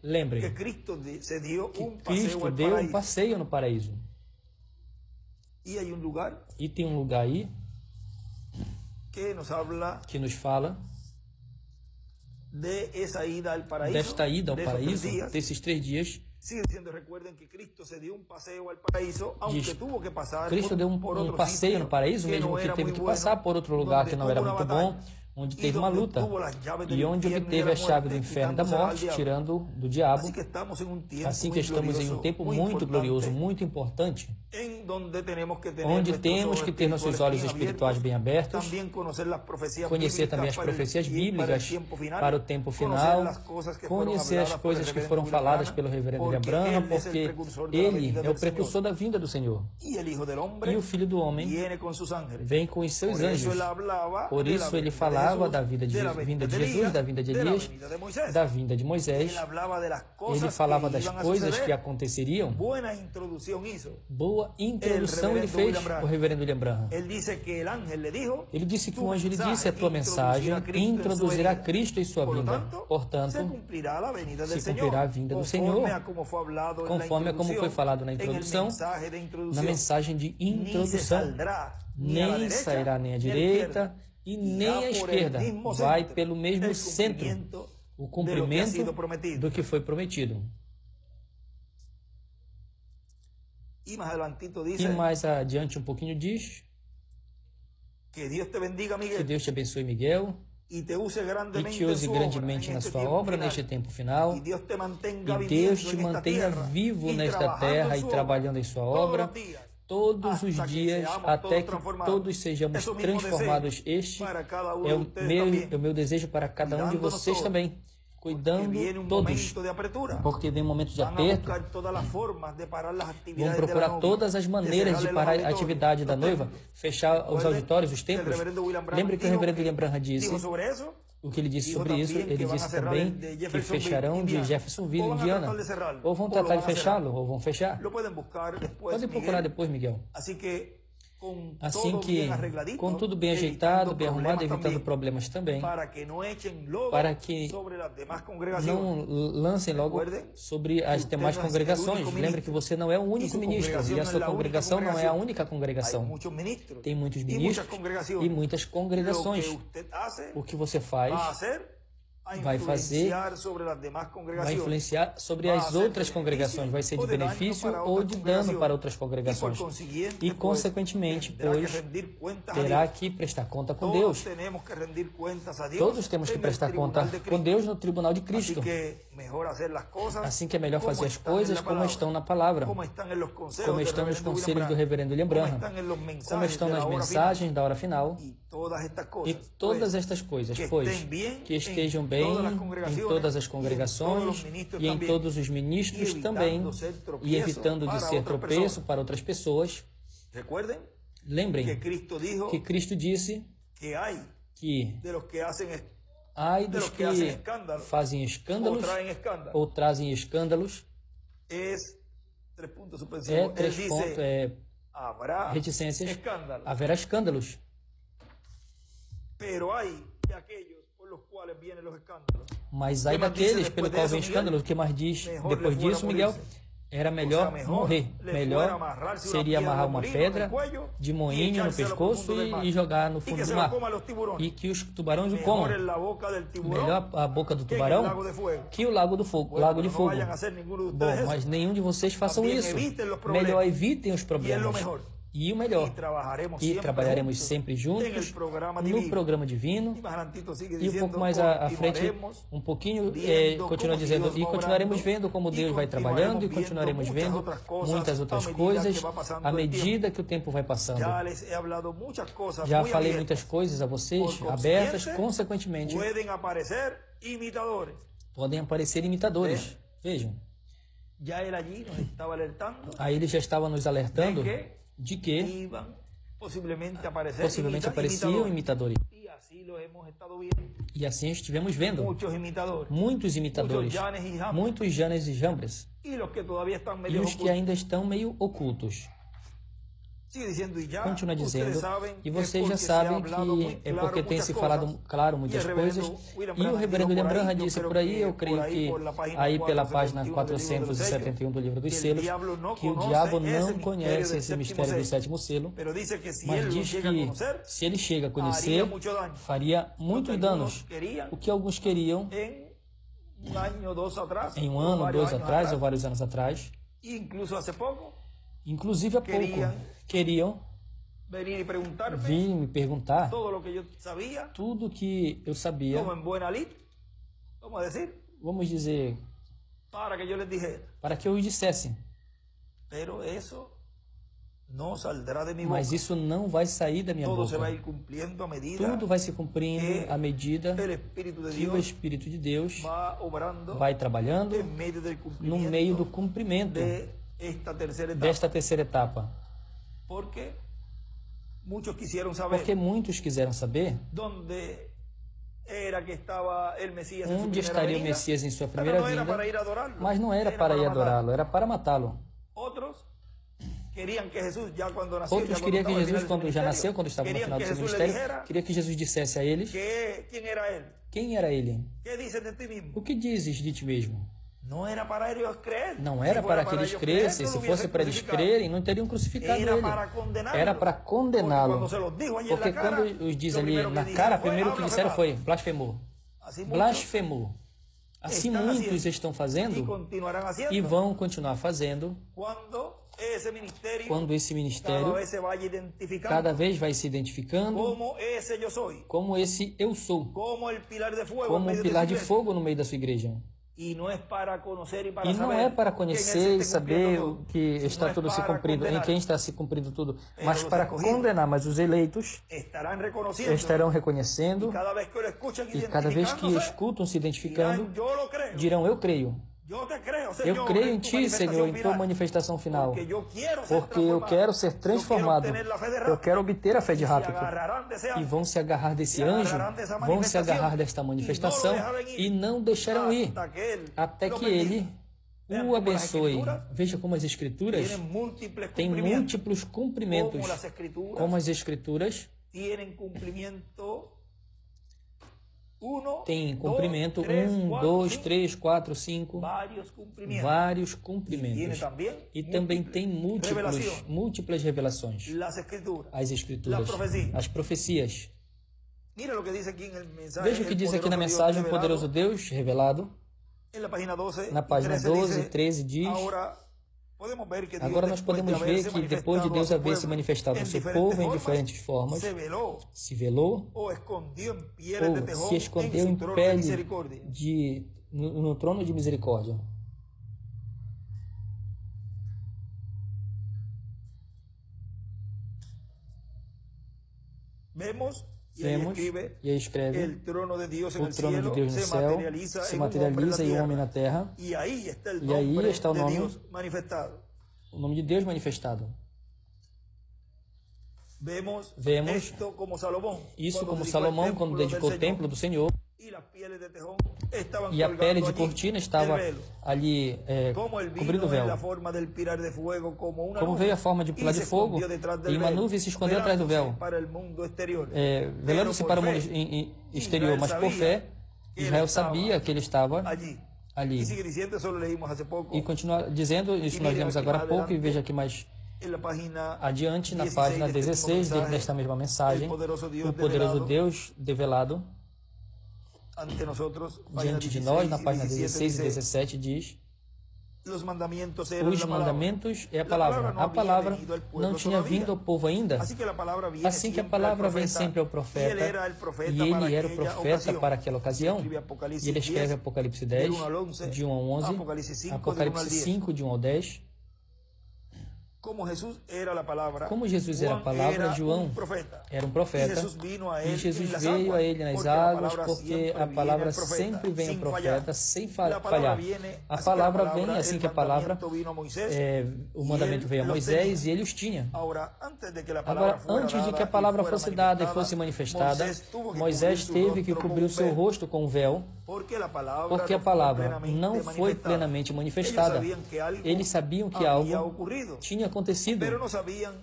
Lembrem que Cristo deu um passeio no paraíso. E tem um lugar aí que nos fala desta ida ao paraíso, desses 3 dias. Cristo deu um passeio no paraíso, mesmo que teve que passar por outro lugar que não era muito bom, onde teve uma luta e onde obteve a chave do inferno e da morte, tirando do diabo. Assim que estamos em um tempo muito glorioso, muito importante, onde temos que ter nossos olhos espirituais bem abertos, conhecer também as profecias bíblicas para o tempo final, conhecer as coisas que foram faladas pelo reverendo William Branham, porque ele é o precursor da vinda do Senhor. E o Filho do Homem vem com os seus anjos. Por isso ele falava da vinda de Jesus, da vinda de Elias, da vinda de Moisés. Ele falava das coisas que aconteceriam. Boa introdução ele fez, o reverendo William Branham. Ele disse que o anjo lhe disse: a tua mensagem introduzirá Cristo em sua vinda. Portanto, se cumprirá a vinda do Senhor, conforme como foi falado na introdução, na mensagem de introdução. Nem sairá nem à direita e nem à esquerda, vai pelo mesmo centro, o cumprimento do que foi prometido. E mais adiante um pouquinho diz: que Deus te abençoe, Miguel, e te use grandemente na sua obra neste tempo final, e Deus te mantenha vivo nesta terra e trabalhando em sua obra todos os dias, até que todos sejamos transformados. Este é o meu desejo para cada um de vocês também, cuidando todos, porque vem um momento de aperto. Vamos procurar todas as maneiras de parar a atividade da noiva, fechar os auditórios, os templos. Lembre que o reverendo William Branham disse o que ele disse sobre isso. Ele disse também que fecharão de Jeffersonville, Indiana. Ou vão tratar de fechá-lo, ou vão fechar. Podem procurar depois, Miguel. Assim que, com tudo bem ajeitado, bem arrumado, evitando problemas também, para que não lancem logo sobre as demais congregações. Lembre que você não é o único ministro e a sua congregação não é a única congregação. Tem muitos ministros e muitas congregações. O que você faz vai influenciar sobre as outras congregações, vai ser de benefício ou de dano para outras congregações. E, consequentemente, pois, terá que prestar conta com Deus. Todos temos que prestar conta com Deus no tribunal de Cristo. Assim que é melhor fazer as coisas como estão na palavra, como estão nos conselhos do reverendo William Branham, como estão nas mensagens da hora final, e todas estas coisas, pois, que estejam bem em todas as congregações e em todos os ministros também, e evitando de ser tropeço para outras pessoas. Lembrem que Cristo disse que ai dos que fazem escândalos ou trazem escândalos. Reticências. Haverá escândalos. Mas ai daqueles pelo qual vem escândalo. O que mais diz depois disso, Miguel? Era melhor morrer. Melhor seria amarrar uma pedra de moinho no pescoço e jogar no fundo do mar. E que os tubarões o comam. Melhor a boca do tubarão que o lago de fogo. Bom, mas nenhum de vocês façam isso. Melhor evitem os problemas. E o melhor, e trabalharemos sempre juntos no programa divino. E um pouco mais à frente, um pouquinho, continua dizendo, e continuaremos vendo como Deus vai trabalhando, e continuaremos vendo muitas outras coisas à medida que o tempo vai passando. Já falei muitas coisas a vocês, abertas, consequentemente, podem aparecer imitadores. Vejam. Aí ele já estava nos alertando de que possivelmente apareciam imitadores. E assim estivemos vendo muitos imitadores, muitos Janes e Jambres, e os que ainda estão meio ocultos. Continua dizendo, e vocês já sabem que é porque tem se falado claro muitas coisas, e o reverendo William Branham disse por aí, eu creio que aí pela página 471 do livro dos selos, que o diabo não conhece esse mistério do sétimo selo, mas diz que se ele chega a conhecer, faria muitos danos, o que alguns queriam em um ano, 2 atrás, ou vários anos atrás, inclusive há pouco, queriam vir me perguntar tudo que eu sabia, vamos dizer, para que eu os dissesse. Mas isso não vai sair da minha boca. Tudo vai se cumprindo à medida que o Espírito de Deus vai trabalhando no meio do cumprimento desta terceira etapa. Porque muitos quiseram saber onde estaria o Messias em sua primeira vinda, mas não era para ir adorá-lo, era para matá-lo. Outros queriam que Jesus, quando já nasceu, quando estava no final do seu ministério, queria que Jesus dissesse a eles quem era ele. O que dizes de ti mesmo? Não era para que eles crescem. Se fosse para eles crerem, não teriam crucificado ele. Era para condená-lo. Porque quando os diz ali na cara, primeiro o que disseram foi blasfemou. Blasfemou. Assim muitos estão fazendo e vão continuar fazendo quando esse ministério cada vez vai se identificando como esse eu sou, como o pilar de fogo no meio da sua igreja. E não é para conhecer e saber o que está tudo se cumprindo, em quem está se cumprindo tudo, mas para condenar. Mas os eleitos estarão reconhecendo, e cada vez que escutam se identificando, dirão: eu creio. Eu creio em Ti, Senhor, em Tua manifestação final, porque eu quero ser transformado, eu quero obter a fé de rápido. E vão se agarrar desse anjo, vão se agarrar desta manifestação e não deixarão ir, até que Ele o abençoe. Veja como as Escrituras têm múltiplos cumprimentos, como as Escrituras tem cumprimento 1, 2, 3, 4, 5, vários cumprimentos. E também tem múltiplas revelações. As Escrituras, as profecias. Veja o que diz aqui na mensagem: o poderoso Deus revelado. Na página 12 e 13 diz: agora nós podemos ver que depois de Deus haver se manifestado ao seu povo em diferentes formas, se velou ou se escondeu em pele no trono de misericórdia. Vemos, e aí escreve: o trono de Deus no céu se materializa e o homem na terra, e aí está o nome de Deus manifestado. Vemos isso como Salomão, quando dedicou o templo do Senhor, e a pele de cortina estava ali cobrindo o véu. Como veio a forma de pilar de fogo, e uma nuvem se escondeu atrás do véu, velando-se para o mundo exterior, mas por fé, Israel sabia que ele estava ali. E continua dizendo, isso nós lemos agora há pouco, e veja aqui mais adiante, na página 16 desta mesma mensagem: o poderoso Deus revelado diante de nós, na página 16 e 17 diz: os mandamentos é a palavra. A palavra não tinha vindo ao povo ainda. Assim que a palavra vem sempre ao profeta, e ele era o profeta para aquela ocasião. E ele escreve Apocalipse 10, de 1 a 11, Apocalipse 5, de 1 ao 10. Como Jesus era a palavra, João era um profeta. E Jesus veio a ele nas águas, porque a palavra sempre vem ao profeta, sem falhar. A palavra vem assim que a palavra, o mandamento veio a Moisés e ele os tinha. Agora, antes de que a palavra fosse dada e fosse manifestada, Moisés teve que cobrir o seu rosto com um véu, porque a palavra não foi plenamente manifestada. Eles sabiam que algo tinha acontecido,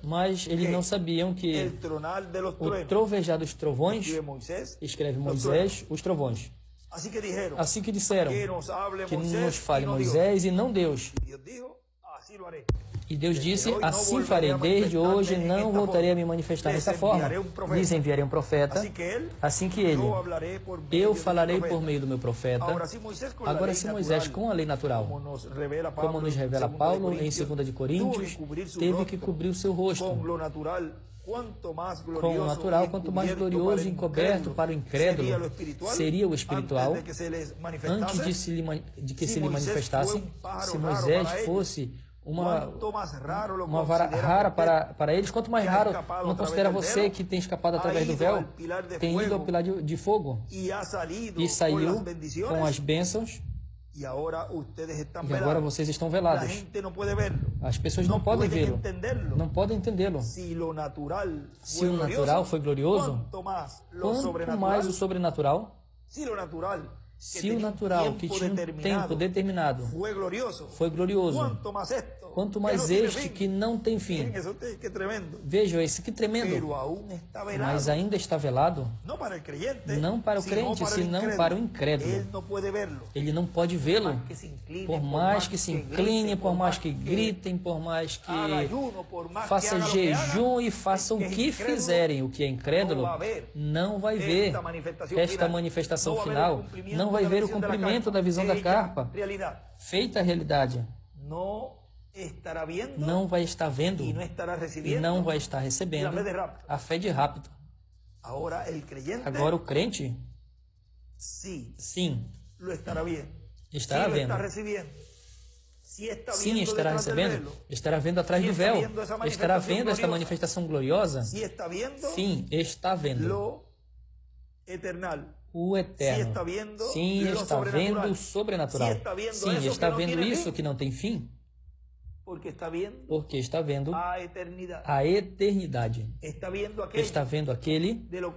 mas eles não sabiam que o trovejar dos trovões, escreve Moisés, os trovões. Assim que disseram, que nos fale Moisés e não Deus. E Deus disse, assim farei, desde hoje não voltarei a me manifestar dessa forma. Lhes enviarei um profeta, assim que ele, eu falarei por meio do meu profeta. Agora, se Moisés, com a lei natural, como nos revela Paulo em 2 de Coríntios, teve que cobrir o seu rosto. Com o natural, quanto mais glorioso e encoberto para o incrédulo seria o espiritual, antes de que se lhe manifestasse. Se Moisés fosse uma vara rara para eles, quanto mais raro, não considera você que tem escapado através do véu, tem ido ao pilar de fogo e saiu com as bênçãos, e agora vocês estão velados. As pessoas não podem vê-lo, não podem entendê-lo. Se o natural foi glorioso, quanto mais o sobrenatural. Se o natural, que tinha um tempo determinado, foi glorioso, quanto mais este que não tem fim. Vejam esse, que tremendo. Mas ainda está velado, não para o crente, senão para o incrédulo. Ele não pode vê-lo, por mais que se incline, por mais que gritem, por mais que faça jejum e façam o que fizerem. O que é incrédulo não vai ver esta manifestação final, não vai ver o cumprimento da visão da carpa, feita a realidade. Não vai estar vendo e não vai estar recebendo a fé de rápido. Agora o crente, sim, estará vendo. Sim, estará recebendo. Estará vendo atrás do véu. Estará vendo esta manifestação gloriosa. Sim, está vendo o eterno. Sim, está vendo o sobrenatural. Sim, está vendo isso que não tem fim. Porque está vendo a eternidade. Está vendo aquele do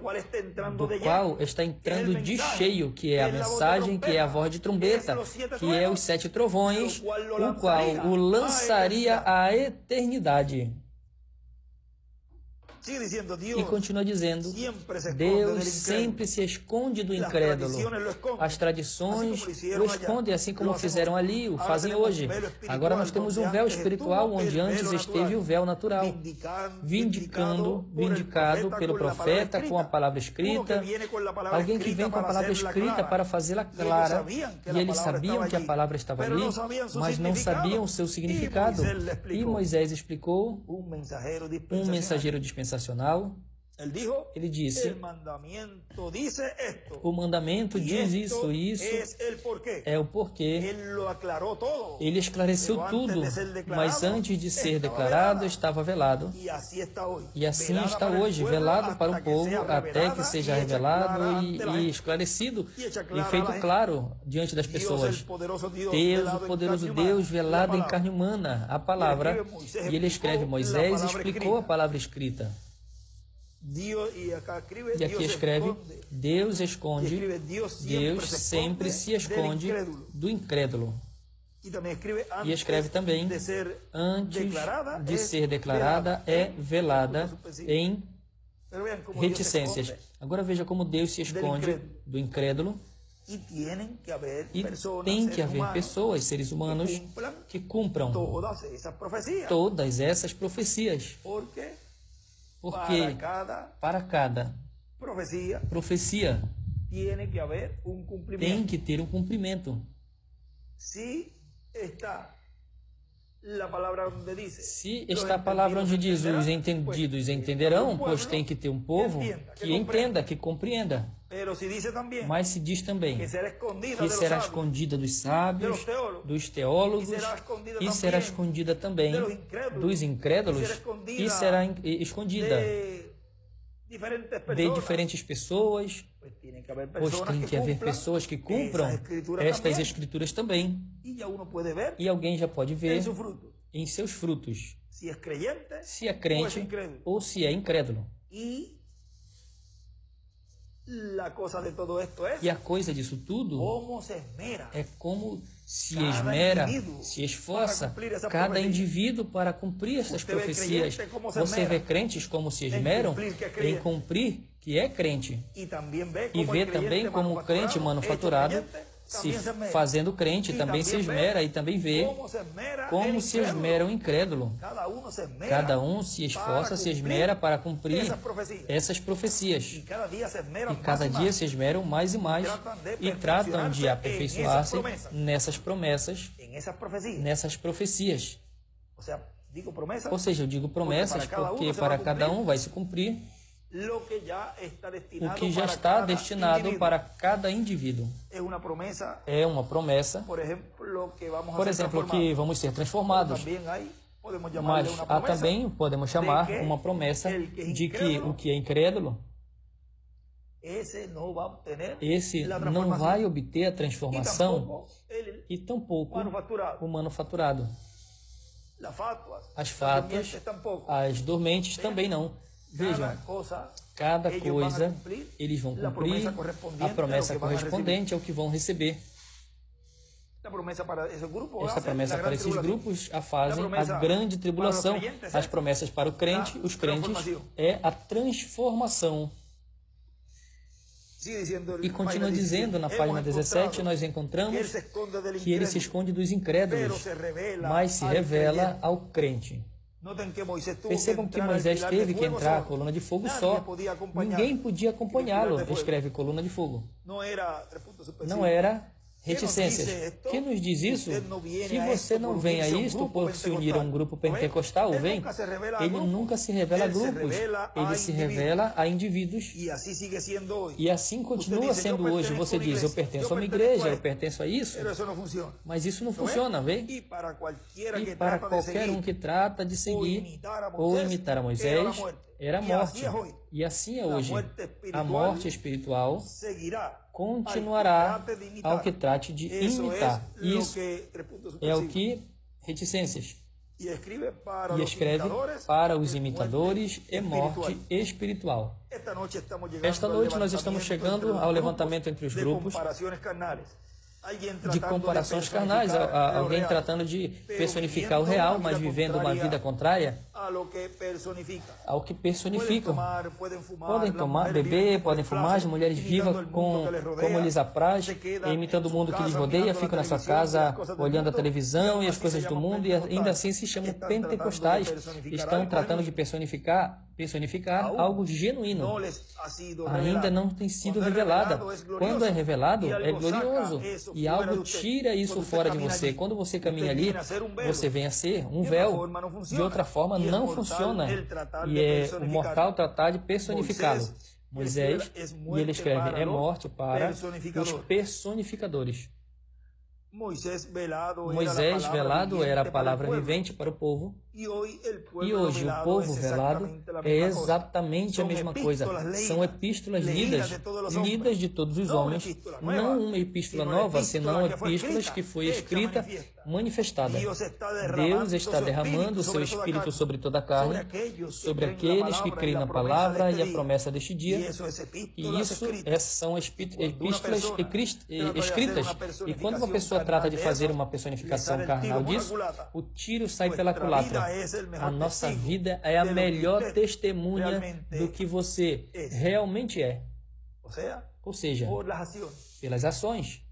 qual está entrando de cheio, que é a mensagem, que é a voz de trombeta, que é os 7 trovões, o qual o lançaria à eternidade. E continua dizendo, Deus sempre se esconde do incrédulo. As tradições o escondem, assim como fizeram ali, o fazem hoje. Agora nós temos um véu espiritual, onde antes esteve o véu natural, vindicado pelo profeta com a palavra escrita. Alguém que vem com a palavra escrita para fazê-la clara. E eles sabiam que a palavra estava ali, mas não sabiam o seu significado. E Moisés explicou, um mensageiro dispensacional. Ele disse, o mandamento diz isso, e isso é o porquê. Ele esclareceu tudo, mas antes de ser declarado, estava velado. E assim está hoje, velado para o povo, até que seja revelado e esclarecido, e feito claro diante das pessoas. Deus, o poderoso Deus, velado em carne humana, a palavra. E ele escreve, Moisés explicou a palavra escrita. E aqui escreve, Deus esconde, Deus sempre se esconde do incrédulo. E escreve também, antes de ser declarada, é velada em reticências. Agora veja como Deus se esconde do incrédulo. E tem que haver pessoas, seres humanos, que cumpram todas essas profecias. Porque para cada profecia tem que ter um cumprimento. Se Se está a palavra onde diz os entendidos entenderão, pois tem que ter um povo que entenda, que compreenda. Mas se diz também que será escondida dos sábios, dos teólogos, e será escondida também dos incrédulos, e será escondida de diferentes pessoas, pois tem que haver pessoas que cumpram estas escrituras também. E alguém já pode ver em seus frutos se é crente ou se é incrédulo. E a coisa disso tudo é como se esmera, se esforça cada indivíduo para cumprir essas profecias. Você vê crentes como se esmeram em cumprir que é crente. E vê também como crente manufaturado se fazendo crente também se esmera e também vê como se esmera o incrédulo. Cada um se esforça, se esmera para cumprir essas profecias. E cada dia se esmeram mais e mais e tratam de aperfeiçoar-se nessas promessas, nessas profecias. Ou seja, eu digo promessas porque para cada um vai se cumprir o que já está destinado para cada indivíduo. É uma promessa, por exemplo, que vamos ser transformados. Mas há também, podemos chamar, uma promessa de que o que é incrédulo, esse não vai obter a transformação e tampouco o manufaturado. As fátuas, as dormentes também não. Vejam, cada coisa eles vão cumprir a promessa correspondente ao que vão receber. Esta promessa para esses grupos a fazem a grande tribulação. As promessas para o crente, os crentes, é a transformação. E continua dizendo, na página 17, nós encontramos que ele se esconde dos incrédulos, mas se revela ao crente. Percebam que Moisés teve que entrar a coluna de fogo só. Ninguém podia acompanhá-lo, escreve coluna de fogo. Não era reticências. Que nos diz isso? Que você não vem a isto por se unir a um grupo pentecostal, vem? Ele nunca se revela a grupos, ele se revela a indivíduos. E assim continua sendo hoje. Você diz, eu pertenço a uma igreja, eu pertenço a isso. Mas isso não funciona, vem? E para qualquer um que trata de seguir ou imitar a Moisés, era a morte. E assim é hoje. A morte espiritual continuará ao que trate de imitar. Isso é o que reticências. E escreve para os imitadores é morte espiritual. Esta noite nós estamos chegando ao levantamento entre os grupos de comparações carnais, alguém tratando de personificar o real, mas vivendo uma vida contrária ao que personificam. Podem tomar, beber, podem fumar, as mulheres vivas como lhes apraz, imitando o mundo que lhes rodeia, ficam na sua casa olhando a televisão e as coisas do mundo, e ainda assim se chamam pentecostais. Estão tratando de personificar algo genuíno. Ainda não tem sido revelada. Quando é revelado, é glorioso. E algo tira isso fora de você. Quando você caminha ali, você vem a ser um véu. De outra forma, não funciona. E é o mortal tratar de personificá-lo. Moisés, e ele escreve, é morte para os personificadores. Moisés velado era a palavra vivente para o povo. E hoje o povo velado é exatamente a mesma coisa. São epístolas lidas de todos os homens. Não uma epístola nova, senão epístolas que foi escrita, manifestada. Deus está derramando o seu Espírito sobre toda a carne, sobre aqueles que creem na palavra e a promessa deste dia. E essas são epístolas escritas. E quando uma pessoa trata de fazer uma personificação carnal disso, o tiro sai pela culatra. A nossa vida é a melhor testemunha do que você realmente é. Ou seja, pelas ações.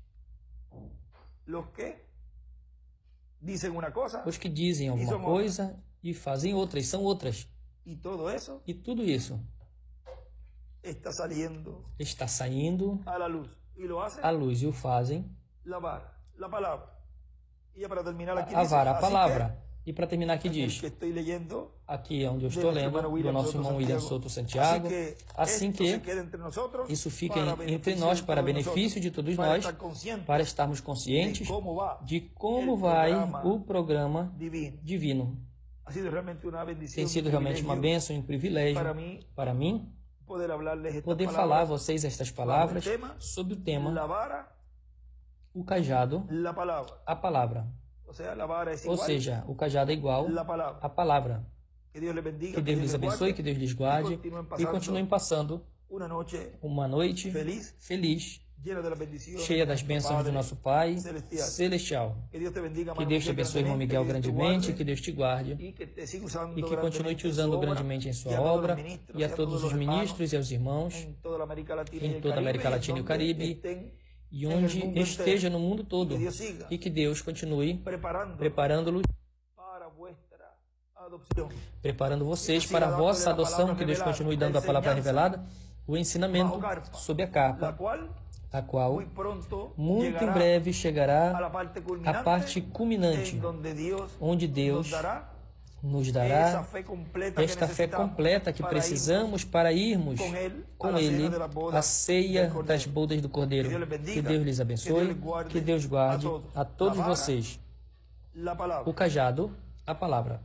Os que dizem alguma coisa e fazem outras, são outras. E tudo isso está saindo à luz e o fazem lavar a palavra. E para terminar aqui diz, aqui é onde eu estou lendo, do nosso irmão William Souto Santiago, assim que isso fica entre nós para benefício de todos nós, para estarmos conscientes de como vai o programa divino. Tem sido realmente uma bênção e um privilégio para mim poder falar a vocês estas palavras sobre o tema o cajado, a palavra. Ou seja, o cajado é igual à palavra. Que Deus lhes abençoe, que Deus lhes guarde e continuem passando uma noite feliz, cheia das bênçãos do nosso Pai Celestial. Que Deus te abençoe, irmão Miguel, grandemente, que Deus te guarde e que continue te usando grandemente em sua obra, e a todos os ministros e aos irmãos em toda a América Latina e o Caribe, e onde esteja no mundo todo, e que Deus continue preparando-los, preparando vocês para a vossa adoção, que Deus continue dando a palavra revelada, o ensinamento sob a capa, a qual muito em breve chegará a parte culminante, onde Deus nos dará esta fé completa que precisamos para irmos com Ele à ceia das bodas do Cordeiro. Que Deus lhes abençoe, que Deus guarde a todos vocês. O cajado, a palavra.